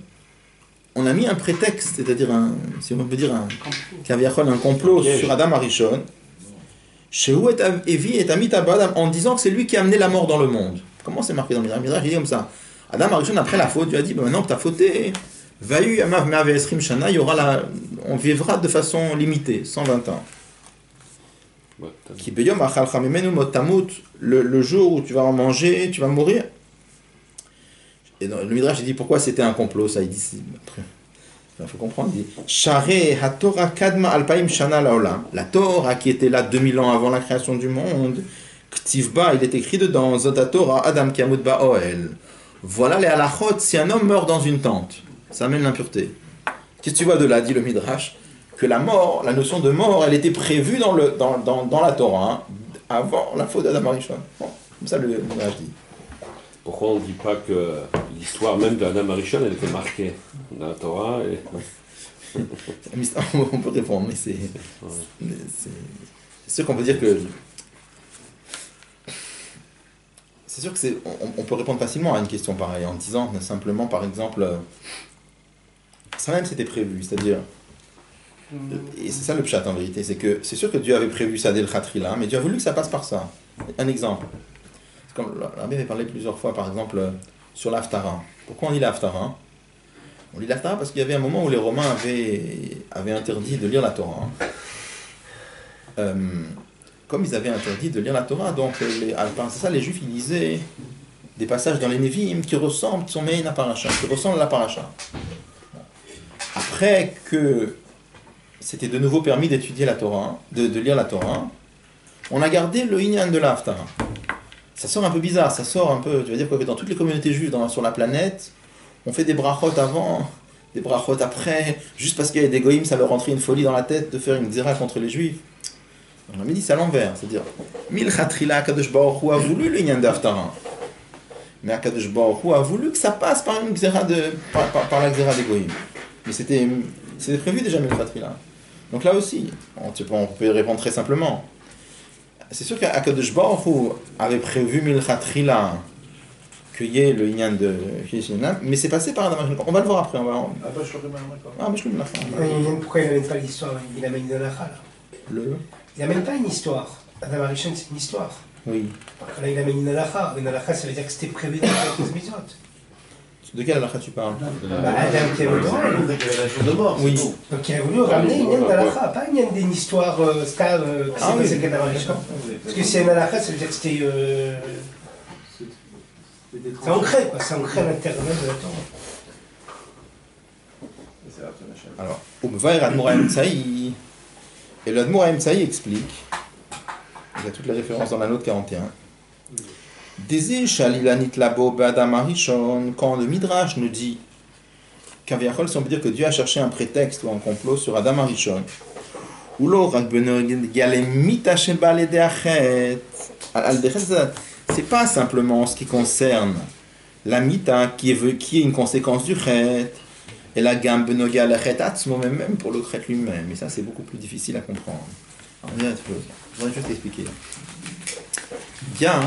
On a mis un prétexte, c'est-à-dire si on peut dire un complot sur Adam Arishon, Shehu et Evi et Amit Adam, en disant que c'est lui qui a amené la mort dans le monde. Comment c'est marqué dans le Midrash? Il dit comme ça. Adam Arishon, après la faute, Dieu a dit maintenant que tu as fauté, Vayu Amav Me'ave Esrim Shana, on vivra de façon limitée, 120 ans. Le jour où tu vas en manger, tu vas mourir. Et dans le Midrash, il dit pourquoi c'était un complot, ça. Il dit, il faut comprendre. Il dit Share HaTorah Kadma Alpaim Shana Laolam. La Torah qui était là 2000 ans avant la création du monde. Ktivba, il est écrit dedans Zot Torah Adam Kiamut Ba'oel. Voilà les halachot. Si un homme meurt dans une tente, ça amène l'impureté. Qu'est-ce que tu vois de là, dit le Midrash? Que la mort, la notion de mort, elle était prévue dans la Torah, hein, avant la faute d'Adam Arishon. Bon, comme ça le Midrash dit.
Pourquoi on ne dit pas que l'histoire même d'Adam Arishon, elle était marquée dans la Torah
On peut répondre, mais c'est sûr qu'on peut dire que... C'est sûr que on peut répondre facilement à une question pareille, en disant simplement, par exemple, ça même c'était prévu, c'est-à-dire... Et c'est ça le pshat en vérité, c'est sûr que Dieu avait prévu ça dès le Khatrila, mais Dieu a voulu que ça passe par ça. Un exemple. Comme l'abbé avait parlé plusieurs fois, par exemple, sur l'Haftara. Pourquoi on dit l'Haftara? On dit l'Haftara parce qu'il y avait un moment où les Romains avaient interdit de lire la Torah. Comme ils avaient interdit de lire la Torah, donc c'est ça, les Juifs ils lisaient des passages dans les Nevi'im qui ressemblent, qui sont mêlés à paracha, qui ressemblent à la paracha. Après que c'était de nouveau permis d'étudier la Torah, de lire la Torah, on a gardé le Inyan de la Haftara. Ça sort un peu bizarre, ça sort un peu, tu vas dire quoi, que dans toutes les communautés juives sur la planète, on fait des brachot avant, des brachot après, juste parce qu'il y a des goïms, ça leur rentrait une folie dans la tête de faire une xéra contre les juifs. On a dit c'est à l'envers, c'est-à-dire, Milchatrila Akadosh Baruch Hu a voulu le Inyan d'Haftara. Mais Akadosh Baruch Hu a voulu que ça passe par une xéra par la xéra des goïms. Mais c'était prévu déjà Milchatrila. Donc là aussi, on peut répondre très simplement. C'est sûr qu'Akadosh Baruch Hu avait prévu Milchatrila qu'il y ait le Inyan de Kishinam, mais c'est passé par Adam Arishon. On va le voir après.
Ah bah je le remets d'accord.
Ah, mais je le mets la fin.
Pourquoi il n'amène pas l'histoire? Il amène une halakha là. Il n'amène pas une histoire. Adam Arishon, c'est une histoire.
Oui.
Là, il amène une halakha. Une halakha, ça veut dire que c'était prévu dans les Mitzvot.
De quelle halakha tu parles?
Adam qui est le droit.
Il y avait la chose de mort.
Oui.
Donc il a voulu ramener une halakha, pas une histoire stable qui s'est
Ah oui.
passée avec Adam Arishon. Parce que si c'est une halakha, ça veut dire que c'était. C'est ancré, quoi. C'est ancré à l'intérieur de la Torah.
Alors, Umvair Admor Haemtsaï, et le Admor Haemtsaï explique, il y a toutes les références dans la note 41, Désir Shalilanit Labo B'Adam Arishon, quand le Midrash nous dit qu'Aviachol semble dire que Dieu a cherché un prétexte ou un complot sur Adam Arishon, ou l'autre, c'est pas simplement ce qui concerne la mita qui est une conséquence du chet, et la gamme benoga la chet atzmo, même pour le chet lui-même. Et ça, c'est beaucoup plus difficile à comprendre. Alors, je voudrais juste expliquer. Il y a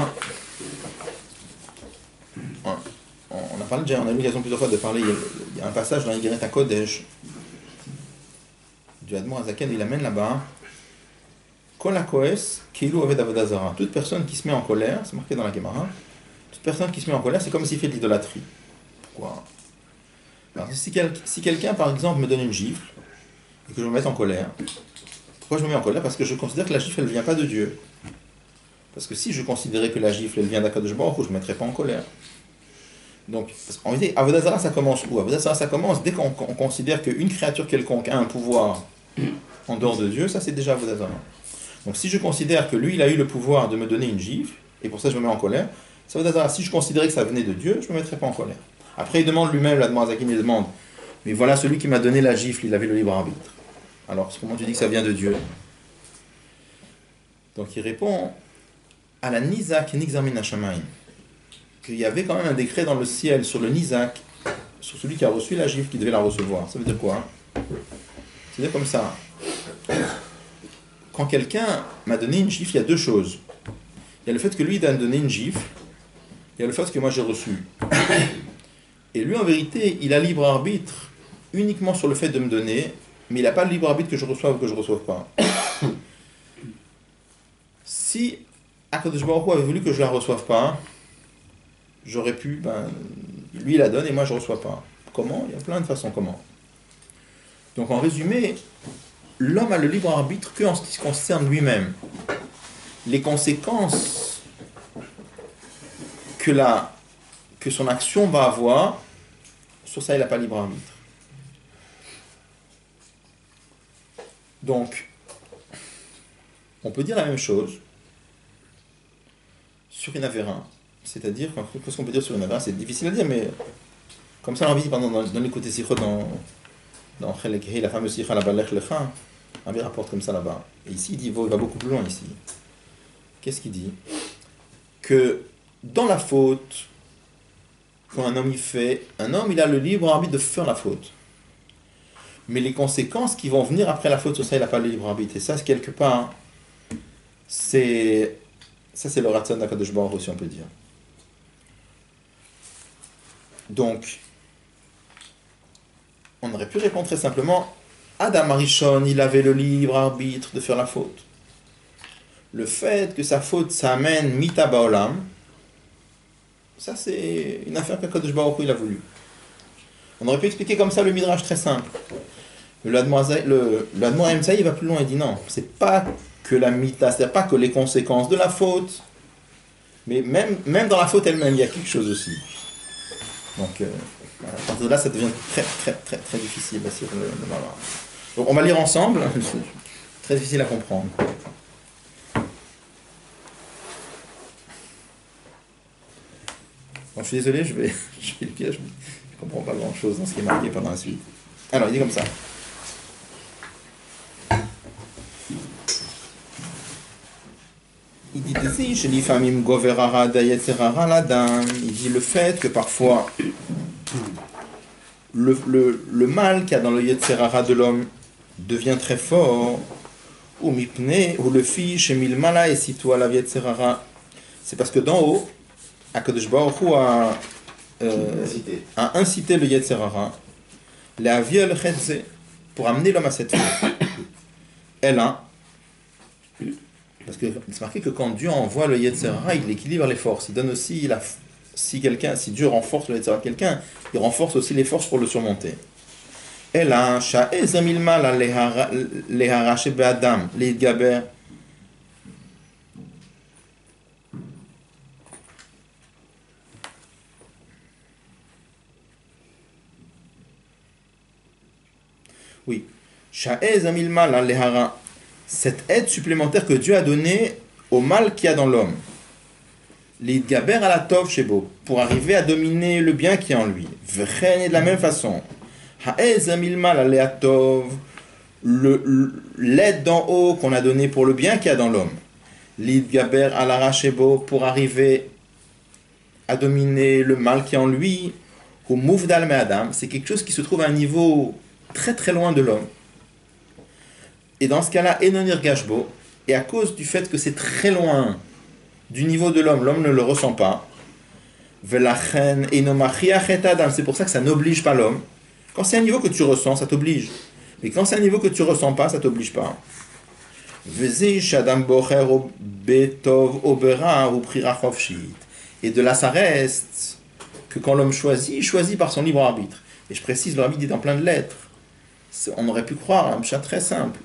on a parlé déjà, on a eu l'occasion plusieurs fois de parler. Il y a un passage dans l'Igeret HaKodesh du Admor Hazaken, il amène là-bas. Kol hakoes keilu oved avodah zara. Toute personne qui se met en colère, c'est marqué dans la Gemara, toute personne qui se met en colère, c'est comme s'il fait de l'idolâtrie. Pourquoi? Alors, si quelqu'un, par exemple, me donne une gifle, et que je me mette en colère, pourquoi je me mets en colère? Parce que je considère que la gifle, elle ne vient pas de Dieu. Parce que si je considérais que la gifle, elle vient d'Akadosh Baruch Hu, je ne me mettrais pas en colère. Donc, en réalité, avodah zara, ça commence où? Avodah zara, ça commence dès qu'on considère qu'une créature quelconque a un pouvoir en dehors de Dieu, ça c'est déjà avodah zara. Donc si je considère que lui, il a eu le pouvoir de me donner une gifle, et pour ça je me mets en colère, ça veut dire si je considérais que ça venait de Dieu, je ne me mettrais pas en colère. Après il demande lui-même, l'Admor Hazaken, il demande, mais voilà celui qui m'a donné la gifle, il avait le libre arbitre. Alors comment tu dis que ça vient de Dieu? Donc il répond à la Nizak Nixamin Hashamayim, qu'il y avait quand même un décret dans le ciel sur le Nizak, sur celui qui a reçu la gifle, qui devait la recevoir. Ça veut dire quoi? C'est-à-dire comme ça. Quand quelqu'un m'a donné une gifle, il y a deux choses. Il y a le fait que lui, il a donné une gifle, il y a le fait que moi j'ai reçu. Et lui, en vérité, il a libre arbitre uniquement sur le fait de me donner, mais il n'a pas le libre arbitre que je reçoive ou que je ne reçoive pas. Si Akadosh Baruch Hu avait voulu que je ne la reçoive pas, j'aurais pu, lui il la donne et moi je ne reçois pas. Comment? Il y a plein de façons comment. Donc en résumé, l'homme a le libre arbitre que en ce qui se concerne lui-même. Les conséquences que son action va avoir, sur ça il n'a pas libre arbitre. Donc, on peut dire la même chose sur une avérin. C'est-à-dire, qu'est-ce qu'on peut dire sur une avérin? C'est difficile à dire, mais comme ça, on dit dans l'écoute Sichot, dans Chelek, la fameuse Sicha, la Balech Lecha, Rabbi rapporte comme ça là-bas. Et ici, il va beaucoup plus loin ici. Qu'est-ce qu'il dit? Que dans la faute, quand un homme il a le libre arbitre de faire la faute. Mais les conséquences qui vont venir après la faute, sur ça, il n'a pas le libre arbitre. Et ça, quelque part, c'est le Ratzon d'Akadosh Baruch Hu, si on peut dire. Donc, on aurait pu répondre très simplement, Adam Arishon, il avait le libre arbitre de faire la faute. Le fait que sa faute, ça amène Mita Baolam, ça c'est une affaire qu'Akadosh Baruch Hu, il a voulu. On aurait pu expliquer comme ça le Midrash très simple. L'Admor Haemtsaï, il va plus loin, il dit non, c'est pas que la Mita, c'est pas que les conséquences de la faute, mais même dans la faute elle-même, il y a quelque chose aussi. Donc, à partir de là, ça devient très, très, très, très difficile sur le Mavar. Donc, on va lire ensemble. C'est très difficile à comprendre. Bon, je suis désolé, je vais le dire, je ne comprends pas grand-chose dans ce qui est marqué pendant la suite. Alors, il dit comme ça. Il dit le fait que parfois le mal qu'il y a dans le Yetzerara de l'homme devient très fort, ou le fi chez Milmala et si toi la Yetzerara, c'est parce que d'en haut, Akadosh Baruch Hu a incité le Yetzer Hara pour amener l'homme à cette fin. Elle a, parce que c'est marqué que quand Dieu envoie le Yetzer Hara, il équilibre les forces. Il donne aussi si Dieu renforce le Yetzer Hara de quelqu'un, il renforce aussi les forces pour le surmonter. Elle a oui. Cette aide supplémentaire que Dieu a donnée au mal qu'il y a dans l'homme. L'idgaber à la tov shebo, pour arriver à dominer le bien qui est en lui. Et de la même façon. L'aide d'en haut qu'on a donnée pour le bien qu'il y a dans l'homme. L'idgaber à la rachebo, pour arriver à dominer le mal qui est en lui. Ou mouvdal me adam, c'est quelque chose qui se trouve à un niveau très très loin de l'homme. Et dans ce cas-là, Enonir Gashbo, et à cause du fait que c'est très loin du niveau de l'homme, l'homme ne le ressent pas. Velachen Enomachiach et Adam, c'est pour ça que ça n'oblige pas l'homme. Quand c'est un niveau que tu ressens, ça t'oblige. Mais quand c'est un niveau que tu ressens pas, ça t'oblige pas. Et de là, ça reste que quand l'homme choisit, il choisit par son libre arbitre. Et je précise, le arbitre dit dans plein de lettres. On aurait pu croire un chat très simple.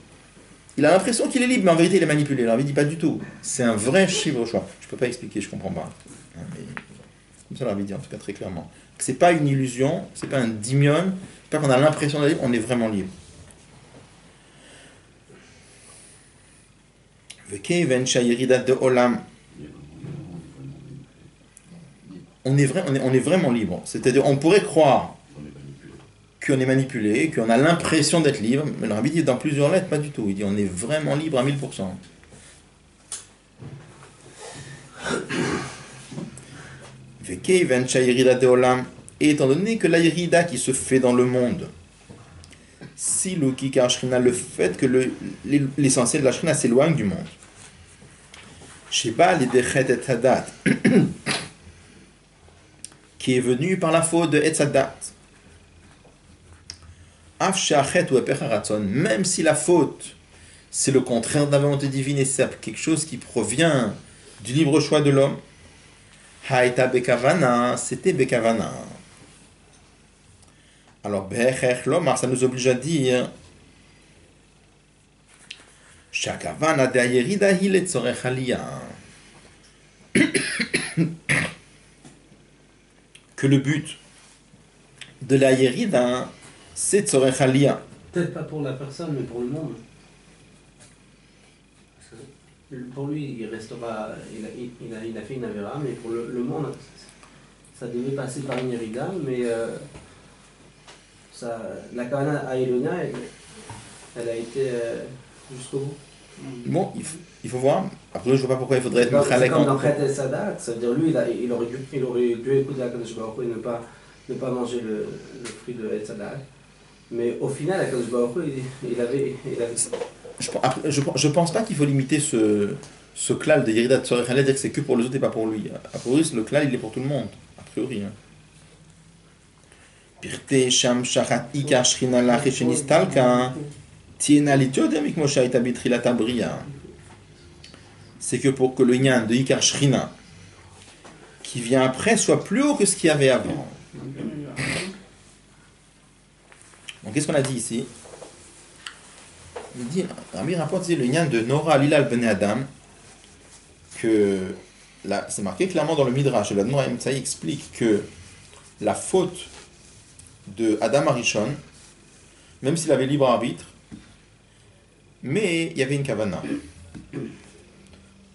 Il a l'impression qu'il est libre, mais en vérité, il est manipulé. Le arbitre dit pas du tout. C'est un vrai libre choix. Je peux pas expliquer, je comprends pas. Mais comme ça, l'arbitre dit en tout cas très clairement. C'est pas une illusion, c'est pas un dimion, c'est pas qu'on a l'impression d'être libre, on est vraiment libre. On est vraiment libre. C'est-à-dire, on pourrait croire qu'on est manipulé, qu'on a l'impression d'être libre, mais le rabbi dit dans plusieurs lettres, pas du tout. Il dit on est vraiment libre à 1000%. Et étant donné que la Yerida qui se fait dans le monde, si le fait que l'essentiel de la Shrina s'éloigne du monde, Sheba l'idechet et hadat, qui est venu par la faute de Etzadat, même si la faute c'est le contraire de la volonté divine et c'est quelque chose qui provient du libre choix de l'homme, Haïta Bekavana, c'était Bekavana. Alors ça nous oblige à dire Shakavana de Ayerida Hilet Sorechalia, que le but de la Yerida c'est Tzorech Aliyah.
Peut-être pas pour la personne, mais pour le monde. Pour lui, il restera, il a fait une avéra, mais pour le monde, ça devait passer par une Yerida, mais la Kavana à Elonia, elle a été jusqu'au bout.
Bon, il faut voir. Après, je ne vois pas pourquoi il faudrait être Mechalek.
C'est comme dans Chet El Sadat, ça veut dire lui, il aurait dû écouter la Kadosh Baruch Hu et ne pas manger le fruit de El Sadat. Mais au final, la Kadosh Baruch Hu, il avait...
Je pense pas qu'il faut limiter ce klal de Yerida Tzorech Aliyah, dire que c'est que pour les autres et pas pour lui. A priori, le klal, il est pour tout le monde. A priori. Pirte Sham Shachat Ikar Shrina Lach Shenistalka Tiena Litodemik Moshaita Bitrilat Abria. C'est que pour que le Nyan de Ikar Shrina qui vient après soit plus haut que ce qu'il y avait avant. Donc qu'est-ce qu'on a dit ici? Il dit, Rami rapporte le Nyan de Nora Lilal Ben Adam, que là, c'est marqué clairement dans le Midrash, le Admor Haim Tzaï explique que la faute de Adam Arishon, même s'il avait libre arbitre, mais il y avait une kavana.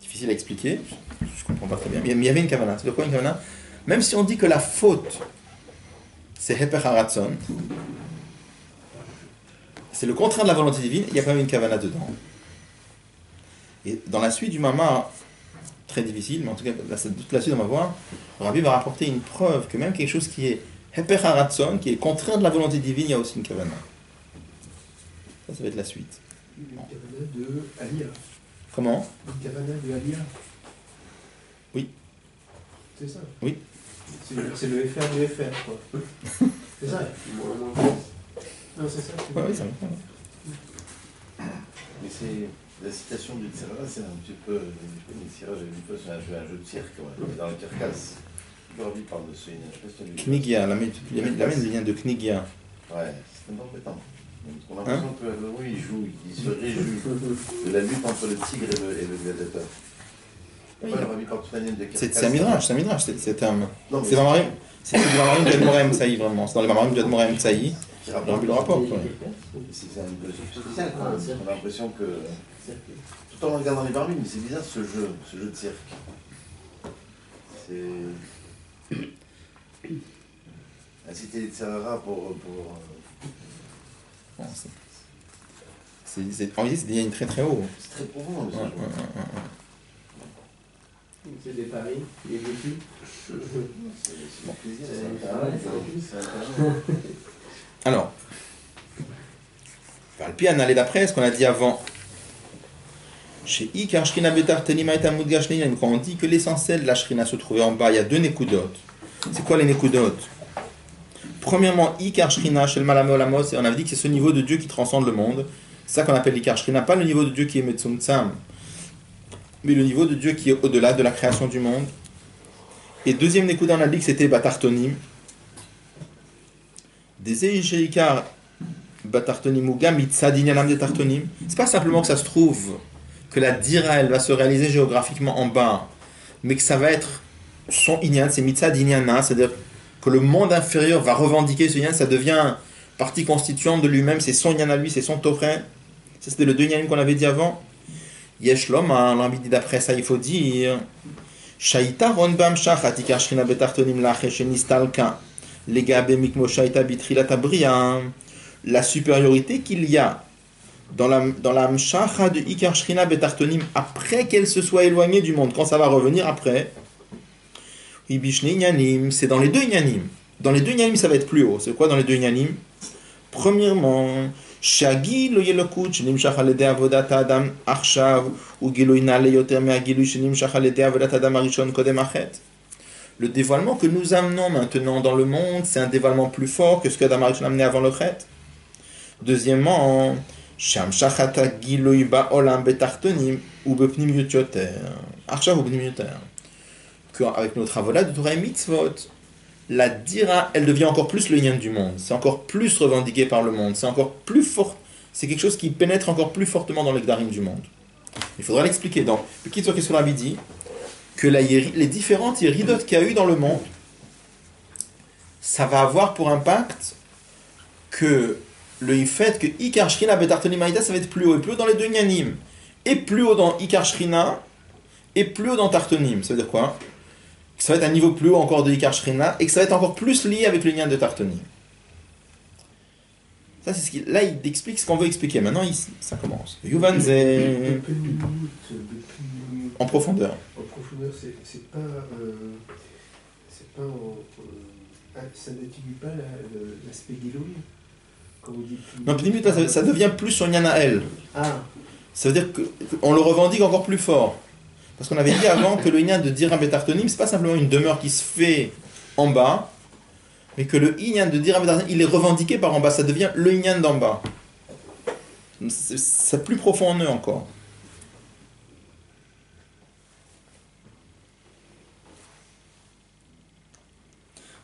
Difficile à expliquer, je comprends pas très bien, mais il y avait une kavana. C'est de quoi une kavana? Même si on dit que la faute, c'est Heper Haratzon, c'est le contraire de la volonté divine, il y a quand même une kavana dedans. Et dans la suite du Mama, très difficile, mais en tout cas, toute la suite on va voir, le Rabbi va rapporter une preuve que même quelque chose qui est Heper Haratzon, qui est contraire de la volonté divine, il y a aussi une kavana. Ça va être la suite.
Une kavana de Aliyah.
Comment?
Une kavana de Aliyah.
Oui.
C'est ça.
Oui.
C'est le FR du FR, quoi. C'est ça. Non, c'est ça.
Oui, ça va.
Mais c'est la citation du Tzerara, c'est un petit peu. J'avais vu ça sur un jeu de cirque, ouais, dans le Kirkas. Le Rabbi parle de ce.
Knigia, la mène vient de Knigia.
Ouais, c'est un peu embêtant. On a l'impression que oui, il joue, il se réjouit de la lutte entre le tigre et le gladiateur.
Oui.
Ouais, le Rabbi parle tout de Kirkas.
C'est un midrash, c'est un midrash. C'est un. C'est Mamarim. C'est le Mamarim de Admorem Tsaï, vraiment. C'est dans les Mamarim de Admorem Tsaï. Le Rabbi le rapporte.
C'est un peu spécial, quoi. On a l'impression que. Tout en regardant les Barbies, mais c'est bizarre ce jeu de cirque. C'est. Inciter les Tzerara pour.
Bon, en réalité, c'est des lignes très très haut.
C'est très profond, mais
C'est des paris, des vécus.
c'est mon plaisir, c'est
Alors, le pied aller d'après ce qu'on a dit avant. Chez Ikar Shrina Betar Tenima et Amud Gashnein, quand on dit que l'essentiel de la Shrina se trouvait en bas, il y a deux Nekudot. C'est quoi les Nekudot? Premièrement, Ikar Shrina chez le Malamo Olamos, et on avait dit que c'est ce niveau de Dieu qui transcende le monde. C'est ça qu'on appelle Ikar Shrina, pas le niveau de Dieu qui est Metzum Tsam, mais le niveau de Dieu qui est au-delà de la création du monde. Et deuxième Nekuda, on a dit que c'était Batartonim. Des Eisheikar Batartonim ou Gamitzadinyanam de Tartonim. C'est pas simplement que ça se trouve que la dira elle va se réaliser géographiquement en bas, mais que ça va être son inyan, c'est Mitzadinyana, c'est-à-dire que le monde inférieur va revendiquer ce inyan, ça devient partie constituante de lui-même, c'est son inyan à lui, c'est son tofren. Ça c'était le deux inyanim qu'on avait dit avant. Yeshlom, l'envie dit d'après ça, il faut dire Shaita ronbam shachat ikar shrina betartonim lache shenistalka legabe mikmo shaita bitrilat abriya. La supériorité qu'il y a dans la mshacha de ikar shrina betartonim après qu'elle se soit éloignée du monde, quand ça va revenir après, c'est dans les deux inyanim. Dans les deux inyanim, ça va être plus haut. C'est quoi dans les deux inyanim? Premièrement, Shagi lo yelokut shenimshach al-yedei avodat adam achshav ugilui nale yoter me'agilui shenimshach al-yedei avodat adam arishon kodem achet. Le dévoilement que nous amenons maintenant dans le monde, c'est un dévoilement plus fort que ce que Adam Arishon a amené avant le chet. Deuxièmement, sham shachata gilui ba'olam betartonim ou bepnim yoter achshav ou bepnim yoter. Avec notre avodat de Torah et Mitzvot, la dira, elle devient encore plus le lien du monde. C'est encore plus revendiqué par le monde. C'est encore plus fort. C'est quelque chose qui pénètre encore plus fortement dans l'Egdarim du monde. Il faudra l'expliquer. Donc, qu'est-ce que Rabbi dit? Que les différentes iridotes qu'il y a eu dans le monde, ça va avoir pour impact que le fait que Ikar Shrina Betartonim Aïda, ça va être plus haut. Et plus haut dans les deux Nyanim. Et plus haut dans Ikar Shrina. Et plus haut dans Tartonim. Ça veut dire quoi? Ça va être un niveau plus haut encore de Ikar Shrina et que ça va être encore plus lié avec le lien de Tartonim. Ça, c'est ce qu'il. Là, il explique ce qu'on veut expliquer. Maintenant, ici, ça commence. Yuvanze. En profondeur.
En profondeur, c'est pas. Ça n'étudie pas l'aspect Giloui. Quand vous dites.
Non, Pnimut, ça devient plus son Yana elle.
Ah.
Ça veut dire qu'on le revendique encore plus fort. Parce qu'on avait dit avant que le Inyan de Dira Betartonim, c'est pas simplement une demeure qui se fait en bas, mais que le Inyan de Dira Betartonim, il est revendiqué par en bas, ça devient le Inyan d'en bas. C'est plus profond en eux encore.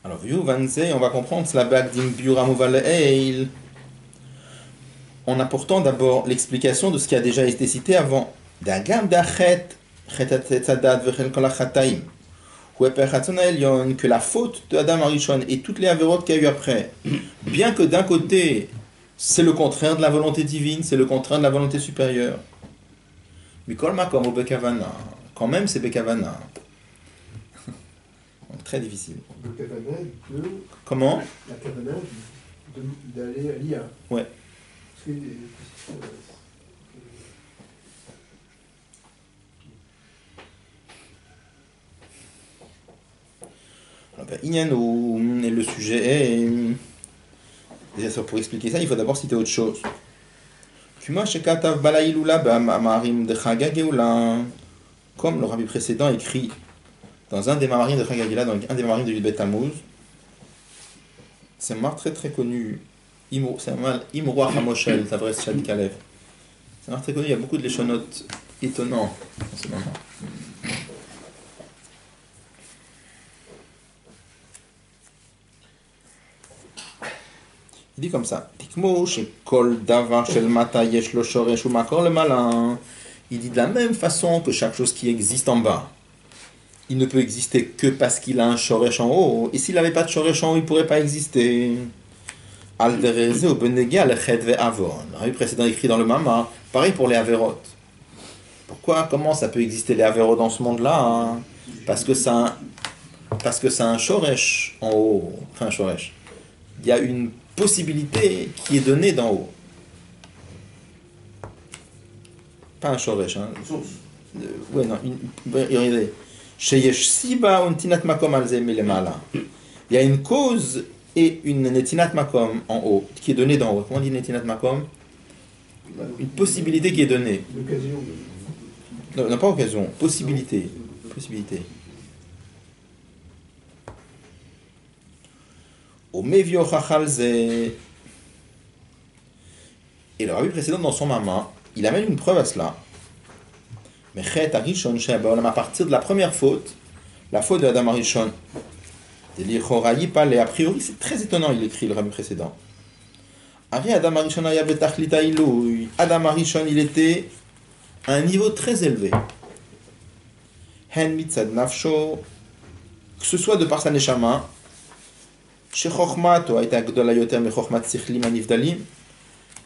Alors, on va comprendre cela en apportant d'abord l'explication de ce qui a déjà été cité avant. Que la faute de Adam Arishon et toutes les avérotes qu'il y a eu après, bien que d'un côté c'est le contraire de la volonté divine, c'est le contraire de la volonté supérieure, mais quand même c'est Bekavana. Très difficile.
Bekavana de...
Comment?
La Kavana d'aller à l'IA.
Ouais. Et le sujet est... Déjà, pour expliquer ça, il faut d'abord citer autre chose. Comme le rabbi précédent écrit Dans un des mamarim de Chagagila, dans un des mamarim de Yudbet Tammuz, c'est un mar très très connu. C'est un mal Imroach HaMoshel, Tavres Shad Kalev. C'est un mar très connu, il y a beaucoup de léchonotes étonnants en ce moment. Il dit comme ça. Il dit de la même façon que chaque chose qui existe en bas, il ne peut exister que parce qu'il a un shoresh en haut. Et s'il n'avait pas de shoresh en haut, il ne pourrait pas exister. Le rabbi précédent écrit dans le Mama, pareil pour les Averot. Pourquoi, comment ça peut exister les Averot dans ce monde-là, hein? Parce que ça a un shoresh en haut. Enfin, un shoresh. Il y a une possibilité qui est donnée d'en haut. Pas un shoresh, hein.
Une source.
Ouais, non, regardez. Il y a une cause et une netinat makom en haut, qui est donnée d'en haut. Comment on dit netinat makom? Une possibilité qui est donnée.
L'occasion.
Non, pas occasion, possibilité. Possibilité. Au Mevio Chachalze. Et le rabbi précédent, dans son mama, il amène une preuve à cela. Mais à partir de la première faute, la faute de Adam Arishon, a priori c'est très étonnant, il écrit le rabbi précédent. Adam Arishon, il était à un niveau très élevé. Que ce soit de par sa neshama, que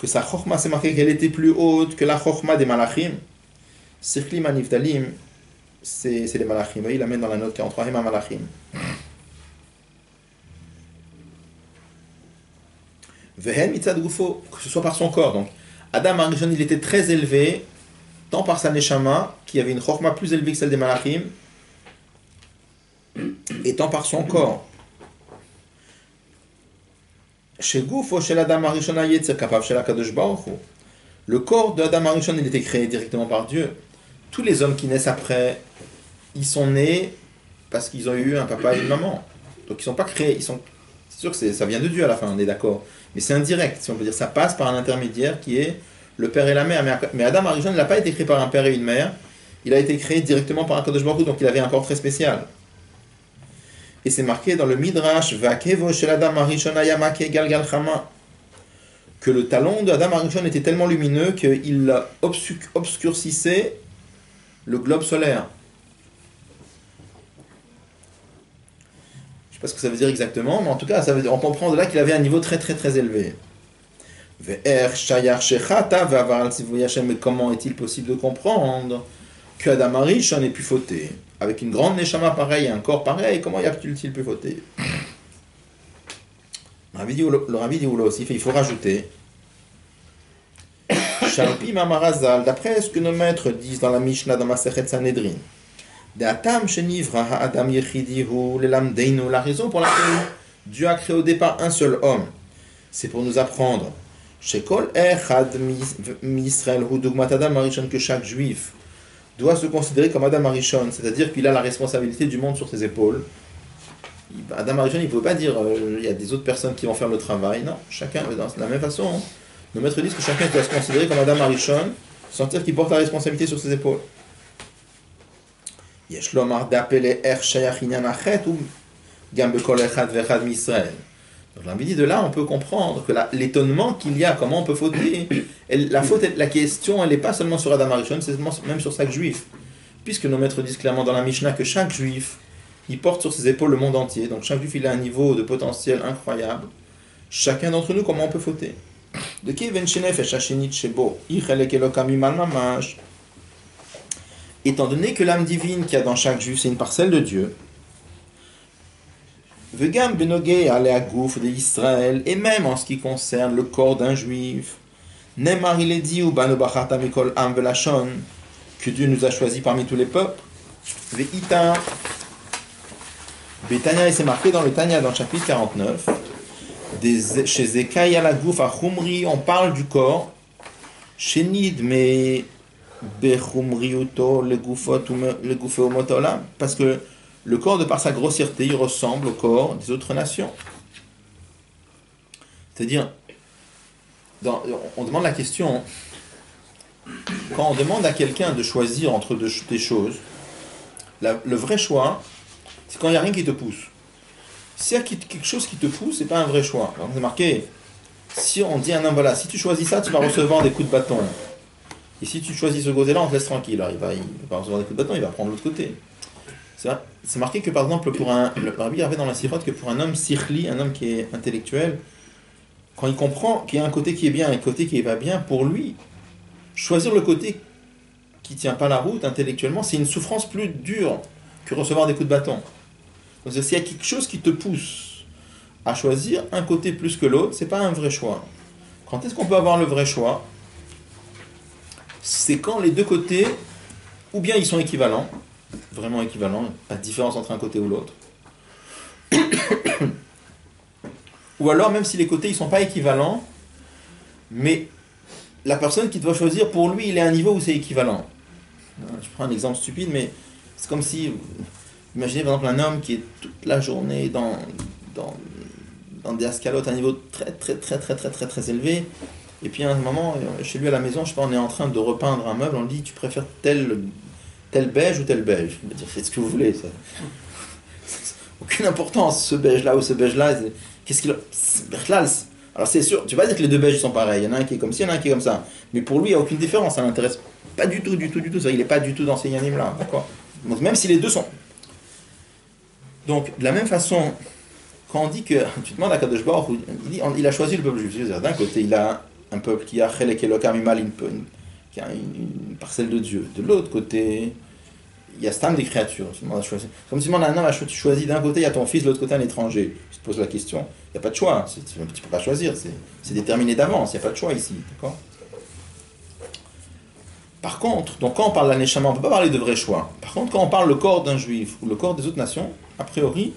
sa chokhma, c'est marqué qu'elle était plus haute que la chokhma des malachim. Sikhlim anifdalim, c'est les malachim. Il l'amène dans la note 43, Hema malachim. Vehen mitzad gufo, que ce soit par son corps. Donc, Adam Arishon, il était très élevé, tant par sa neshama, qui avait une chokhma plus élevée que celle des malachim, et tant par son corps. Chez Gufo, chez l'Adam Arishon, le corps de Adam Arishon, il était créé directement par Dieu. Tous les hommes qui naissent après, ils sont nés parce qu'ils ont eu un papa et une maman. Donc ils ne sont pas créés. C'est sûr que ça vient de Dieu à la fin, on est d'accord. Mais c'est indirect, si on peut dire. Ça passe par un intermédiaire qui est le père et la mère. Mais Adam Arishon, il n'a pas été créé par un père et une mère. Il a été créé directement par un Kadosh Baruch Hu, donc il avait un corps très spécial. Et c'est marqué dans le Midrash, Vakevo shel Adam Arishon ayamake galgal chama, que le talon de Adam Arishon était tellement lumineux qu'il obscurcissait le globe solaire. Je ne sais pas ce que ça veut dire exactement, mais en tout cas, on comprend de là qu'il avait un niveau très très très élevé. Mais comment est-il possible de comprendre que Adam Arishon ait pu fauter? Avec une grande neshama pareille et un corps pareil, comment y a-t-il pu fauter? Le rabbi dit aussi, il faut rajouter. Sharpi Mamarazal, d'après ce que nos maîtres disent dans la Mishnah, dans Masechet Sanhedrin, la raison pour laquelle Dieu a créé au départ un seul homme, c'est pour nous apprendre que chaque juif doit se considérer comme Adam Arishon, c'est-à-dire qu'il a la responsabilité du monde sur ses épaules. Adam Arishon, il ne peut pas dire il y a des autres personnes qui vont faire le travail. Non, chacun, de la même façon, hein. Nos maîtres disent que chacun doit se considérer comme Adam Arishon, sentir qu'il porte la responsabilité sur ses épaules. Donc l'envie dit de là, on peut comprendre que l'étonnement qu'il y a, comment on peut fauter, la question, elle n'est pas seulement sur Adam Arishon, c'est même sur chaque juif. Puisque nos maîtres disent clairement dans la Mishnah que chaque juif, il porte sur ses épaules le monde entier. Donc chaque juif, il a un niveau de potentiel incroyable. Chacun d'entre nous, comment on peut fauter? De qui étant donné que l'âme divine qu'il y a dans chaque juif, c'est une parcelle de Dieu, Vegam benogé à gouf de Israël, et même en ce qui concerne le corps d'un juif, Neymar il est dit ou banu bachata mikol am velashon, que Dieu nous a choisis parmi tous les peuples. Veita Betania, et c'est marqué dans le Tanya, dans le chapitre 49. Chez Zekai à la gouf à Khumri, on parle du corps. Chez Nid, mais Bechumriuto, le goufot ou le goufeomotola, parce que le corps, de par sa grossièreté, il ressemble au corps des autres nations. C'est-à-dire, on demande la question, quand on demande à quelqu'un de choisir entre des choses, le vrai choix, c'est quand il n'y a rien qui te pousse. S'il y a quelque chose qui te pousse, c'est pas un vrai choix. Alors, c'est marqué, si on dit à un homme, voilà, si tu choisis ça, tu vas recevoir des coups de bâton. Et si tu choisis ce côté-là, on te laisse tranquille. Alors, il va pas recevoir des coups de bâton, il va prendre l'autre côté. C'est marqué que, par exemple, le Rabbi avait dans la Sirot que pour un homme sikhli, un homme qui est intellectuel, quand il comprend qu'il y a un côté qui est bien et un côté qui va bien, pour lui, choisir le côté qui ne tient pas la route intellectuellement, c'est une souffrance plus dure que recevoir des coups de bâton. Donc, s'il y a quelque chose qui te pousse à choisir un côté plus que l'autre, c'est pas un vrai choix. Quand est-ce qu'on peut avoir le vrai choix? C'est quand les deux côtés, ou bien ils sont équivalents, vraiment équivalents, pas de différence entre un côté ou l'autre, ou alors même si les côtés ils sont pas équivalents, mais la personne qui doit choisir, pour lui, il est à un niveau où c'est équivalent. Je prends un exemple stupide, mais c'est comme si, imaginez par exemple un homme qui est toute la journée dans des escalotes à un niveau très élevé, et puis à un moment, chez lui à la maison, je sais pas, on est en train de repeindre un meuble, on lui dit, tu préfères tel beige ou tel beige? Il va dire, faites ce que vous voulez, ça. Aucune importance, ce beige-là ou ce beige-là, qu'est-ce qu'il a? Alors c'est sûr, tu vas dire que les deux beiges sont pareils, il y en a un qui est comme ci, il y en a un qui est comme ça. Mais pour lui, il n'y a aucune différence, ça ne l'intéresse pas du tout. Il n'est pas du tout dans ces yanim-là, d'accord? Donc même si les deux sont... Donc, de la même façon, quand on dit que... Tu demandes à Kadosh Baruch, il a choisi le peuple juif. D'un côté, il a un peuple qui a Chelek Elokam Imal, qui a une parcelle de Dieu. De l'autre côté, il y a Stam des créatures. Comme tu demandes à un homme, tu choisis d'un côté, il y a ton fils, de l'autre côté, un étranger. Tu te poses la question, il n'y a pas de choix. Tu ne peux pas choisir, c'est déterminé d'avance, il n'y a pas de choix ici. D'accord? Par contre, donc quand on parle d'Aneshama, on ne peut pas parler de vrai choix. Par contre, quand on parle le corps d'un juif ou le corps des autres nations, a priori,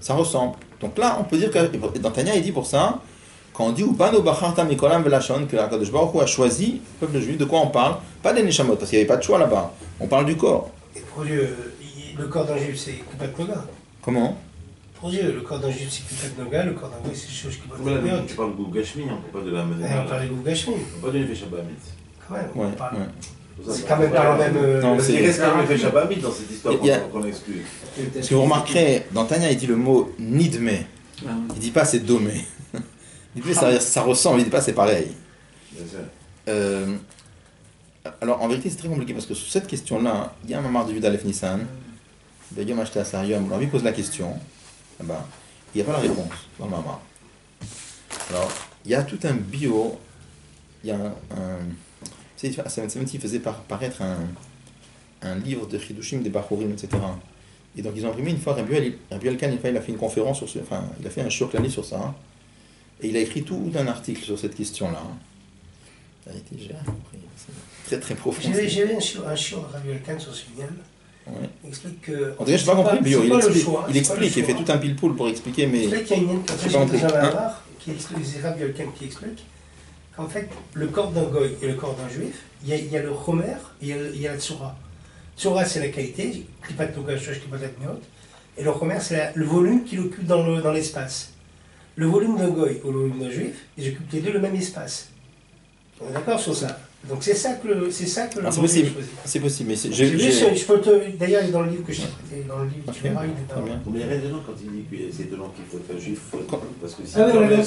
ça ressemble. Donc là, on peut dire que, dans Tanya, il dit pour ça, quand on dit Ubano Bacharta Mikolam Velashon, que Akadosh Baruch Hu a choisi le peuple juif, de quoi on parle? Pas des Neshamot, parce qu'il n'y avait pas de choix là-bas. On parle du corps.
Et pour Dieu, le corps d'un juif, c'est Kupat Noga.
Comment?
Pour Dieu, le corps d'un juif, c'est Kupat Noga, le corps d'un goy, c'est Shosh Kupat Noga.
Voilà, tu parles de Gouf Gashmi, on ne parle pas de la Mazé.
On parle de Gouf Gashmi.
On parle de l'effet Shabbat.
Quand même,
Ouais,
on parle.
ouais.
C'est quand même pas la même.
Non,
Parce qu'il reste quand même l'effet Shabbat dans cette histoire qu'on exclut.
Parce que vous remarquerez, dans Tanya, il dit le mot nidme. Il ne dit pas c'est domé. Nidme, ça ressemble, il ne dit pas c'est pareil.
Bien sûr.
Alors en vérité, c'est très compliqué parce que sur cette question-là, il y a un mamar de Yud Aleph Nissan, Begum acheté à Sarium, on lui pose la question, il n'y a pas la réponse dans le mamar. Alors, il y a tout un bio, il y a c'est même s'il faisait paraître un livre de Chidushim, des Bachurim, etc. Et donc ils ont imprimé une fois, Rabbi Elkan, il a fait une conférence sur il a fait un shiur klali sur ça, et il a écrit tout un article sur cette question-là. J'ai très très profond.
J'ai vu un shiur de Rabbi Elkan sur ce lien.
Ouais.
Il explique que.
En tout cas, je n'ai pas compris le bio. Il explique, il fait tout un pile-poule pour expliquer, mais.
Il explique qu'il y a une qui explique, c'est Rabbi Elkan qui explique qu'en fait, le corps d'un goy et le corps d'un juif, il y a le chomer et il y a la tsura. Tsura, c'est la qualité, klipat noga, shosh, klipat atmiot, et le chomer, c'est le volume qu'il occupe dans l'espace. Le volume d'un goy ou le volume d'un juif, ils occupent les deux le même espace. On est d'accord sur ça. Donc c'est ça que le
c'est possible. C'est possible, mais
je peux te. D'ailleurs, il est dans le livre que j'ai prêté, dans le livre tu verras, il est dans.
Mais il y a rien dedans quand il dit que c'est dedans qu'il faut être juif. Parce que si
tu enlèves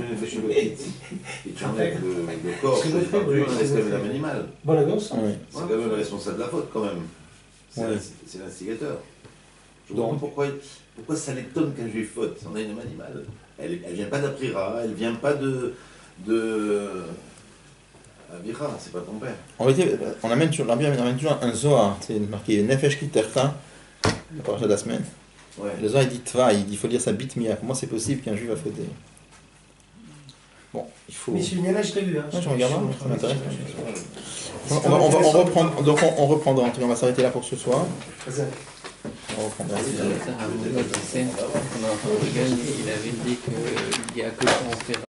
le féché et tu enlèves le corps, on reste quand même l'âme animale.
Bon, la gosse.
C'est quand même le responsable de la faute quand même. C'est l'instigateur. Je comprends pourquoi ça l'étonne qu'un juif faute. On a une âme animale. Elle vient pas d'Aprira, elle vient pas de Avira, c'est pas ton père.
En réalité, on amène toujours un Zohar, c'est marqué Nefesh Kiterta, la paracha de la semaine.
Ouais.
Le Zohar il dit Tva, il faut lire sa bitmia. Comment c'est possible qu'un juif a fauté? Bon, il faut.
Mais ce lien-là, je l'ai vu.
Je regarde, ça m'intéresse. On reprend, donc on reprendra. En tout cas, on va s'arrêter là pour ce soir. On reprendra.
Il avait dit qu'il y a que